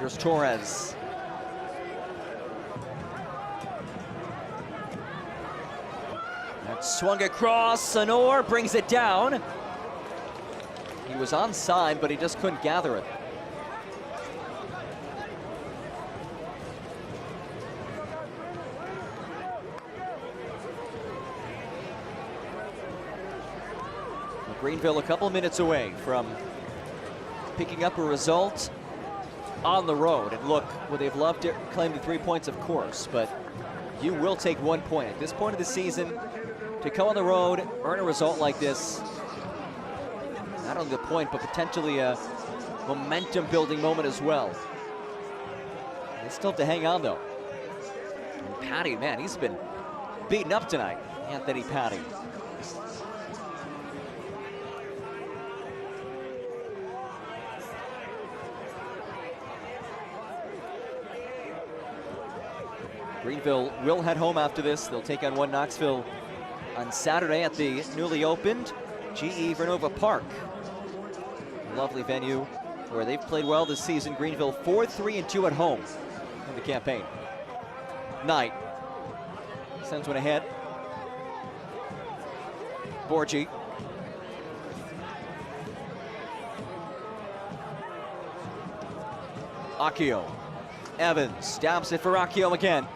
Here's Torres. That swung across, Honor brings it down. He was onside, but he just couldn't gather it. Greenville a couple minutes away from picking up a result on the road. And look, well, they've loved to claim the 3 points, of course, but you will take 1 point. At this point of the season, to come on the road, earn a result like this, not only the point, but potentially a momentum-building moment as well. They still have to hang on, though. And Patty, man, he's been beaten up tonight. Anthony Patty. Greenville will head home after this. They'll take on One Knoxville on Saturday at the newly opened GE Vernova Park. Lovely venue where they've played well this season. Greenville 4-3-2 at home in the campaign. Knight sends one ahead. Borgi. Accio. Evans stabs it for Accio again.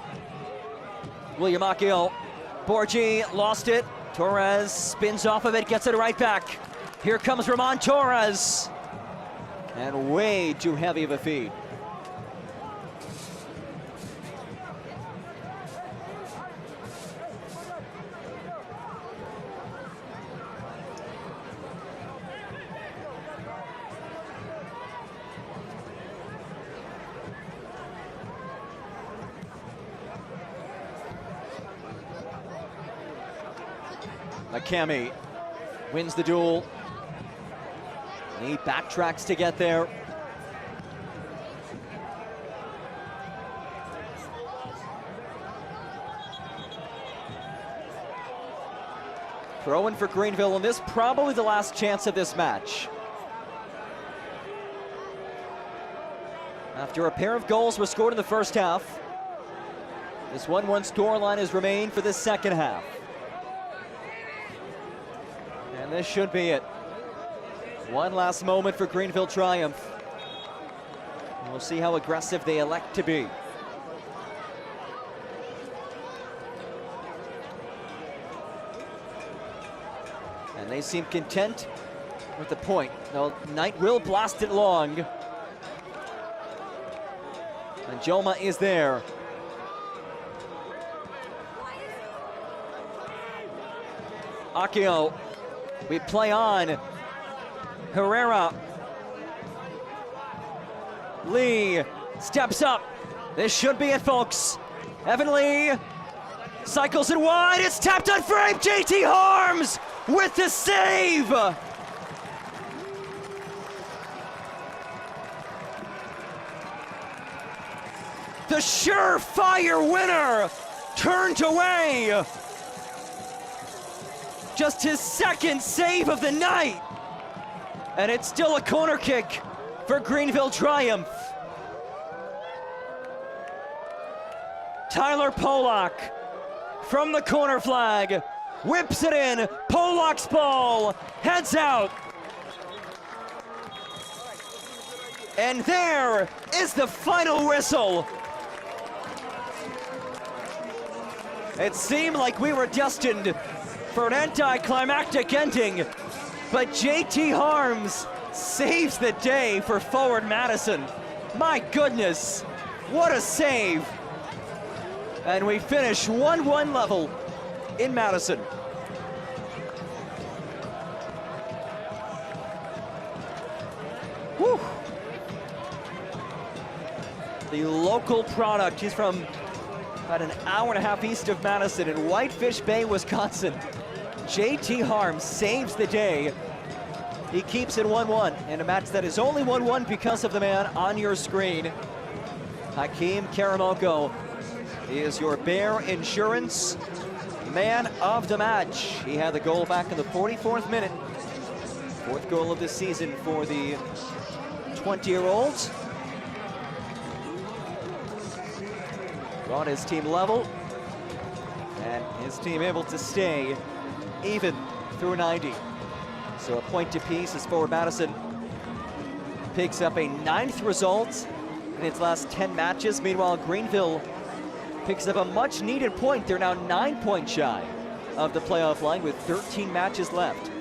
William Accio. Borgi lost it. Torres spins off of it, gets it right back. Here comes Ramon Torres. And way too heavy of a feed. Akemi wins the duel. And he backtracks to get there. Throw in for Greenville, and this probably the last chance of this match. After a pair of goals were scored in the first half, this 1-1 scoreline has remained for the second half. And this should be it. One last moment for Greenville triumph. And we'll see how aggressive they elect to be. And they seem content with the point. Now, Knight will blast it long. And Joma is there. Accio. We play on. Herrera. Lee steps up. This should be it, folks. Evan Lee cycles it wide. It's tapped on frame. JT Harms with the save. The surefire winner turned away. Just his second save of the night. And it's still a corner kick for Greenville triumph. Tyler Polak from the corner flag whips it in. Polak's ball heads out. And there is the final whistle. It seemed like we were destined for an anticlimactic ending, but JT Harms saves the day for forward Madison. My goodness, what a save. And we finish 1-1 level in Madison. Whew. The local product, he's from about an hour and a half east of Madison in Whitefish Bay, Wisconsin. JT Harms saves the day. He keeps it 1-1 in a match that is only 1-1 because of the man on your screen. Hakeem Karamoko is your Bear Insurance man of the match. He had the goal back in the 44th minute. Fourth goal of the season for the 20-year-olds. brought his team level, and his team able to stay even through 90. So a point apiece as Forward Madison picks up a 9th result in its last 10 matches. Meanwhile, Greenville picks up a much-needed point. They're now 9 points shy of the playoff line with 13 matches left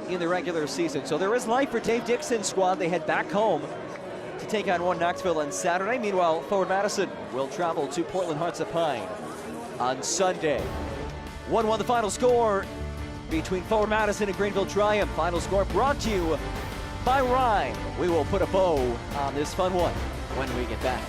in the regular season. So there is life for Dave Dixon's squad. They head back home to take on One Knoxville on Saturday. Meanwhile, Forward Madison will travel to Portland Hearts of Pine on Sunday. 1-1 the final score between Forward Madison and Greenville Triumph. Final score brought to you by Rhyme. We will put a bow on this fun one when we get back.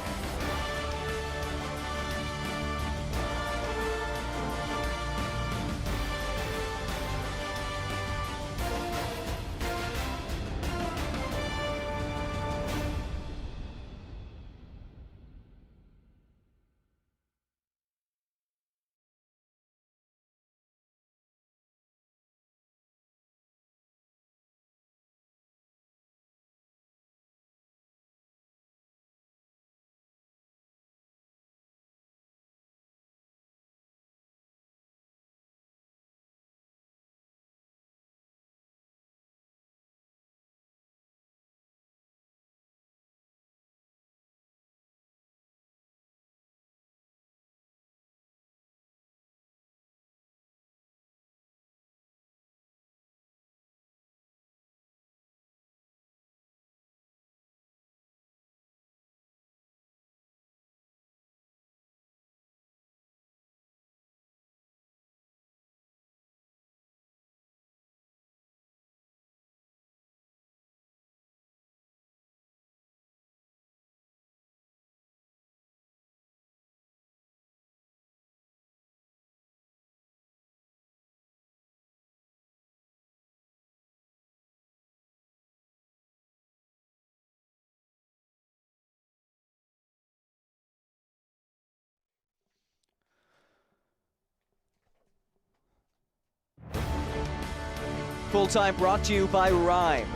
Full time brought to you by Rhyme.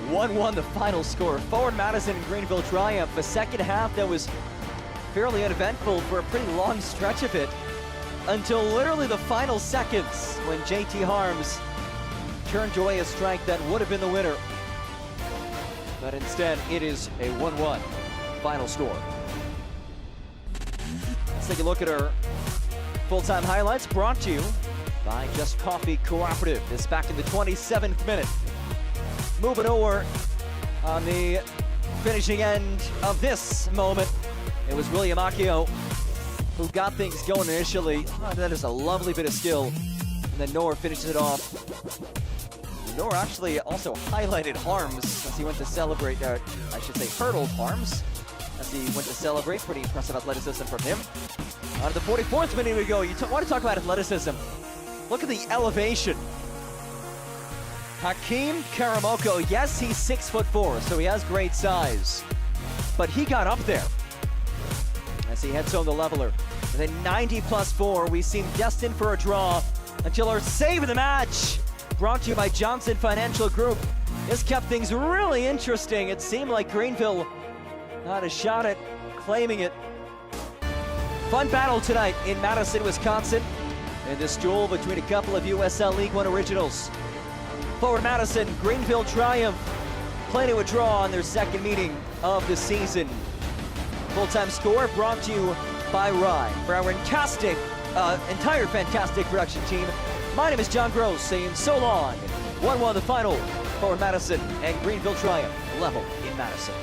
1-1 the final score. Forward Madison and Greenville Triumph. A second half that was fairly uneventful for a pretty long stretch of it until literally the final seconds when JT Harms turned away a strike that would have been the winner. But instead, it is a 1-1 final score. Let's take a look at our full-time highlights brought to you by Just Coffee Cooperative. This back in the 27th minute. Moving over on the finishing end of this moment. It was William Accio who got things going initially. Oh, that is a lovely bit of skill. And then Noor finishes it off. Noor actually also highlighted Harms as he went to celebrate, I should say hurdled Harms as he went to celebrate. Pretty impressive athleticism from him. On to the 44th minute we go. You want to talk about athleticism. Look at the elevation. Hakeem Karamoko, yes, he's 6'4", so he has great size. But he got up there as he heads home the leveler. And then 90+4, we seem destined for a draw until our save of the match, brought to you by Johnson Financial Group. This kept things really interesting. It seemed like Greenville had a shot at claiming it. Fun battle tonight in Madison, Wisconsin, in this duel between a couple of USL League One originals. Forward Madison, Greenville Triumph play to a draw on their second meeting of the season. Full-time score brought to you by Rhyme. For our entire fantastic production team, my name is John Gross saying so long. 1-1 the final. Forward Madison and Greenville Triumph level in Madison.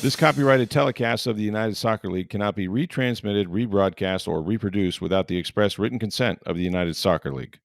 This copyrighted telecast of the United Soccer League cannot be retransmitted, rebroadcast, or reproduced without the express written consent of the United Soccer League.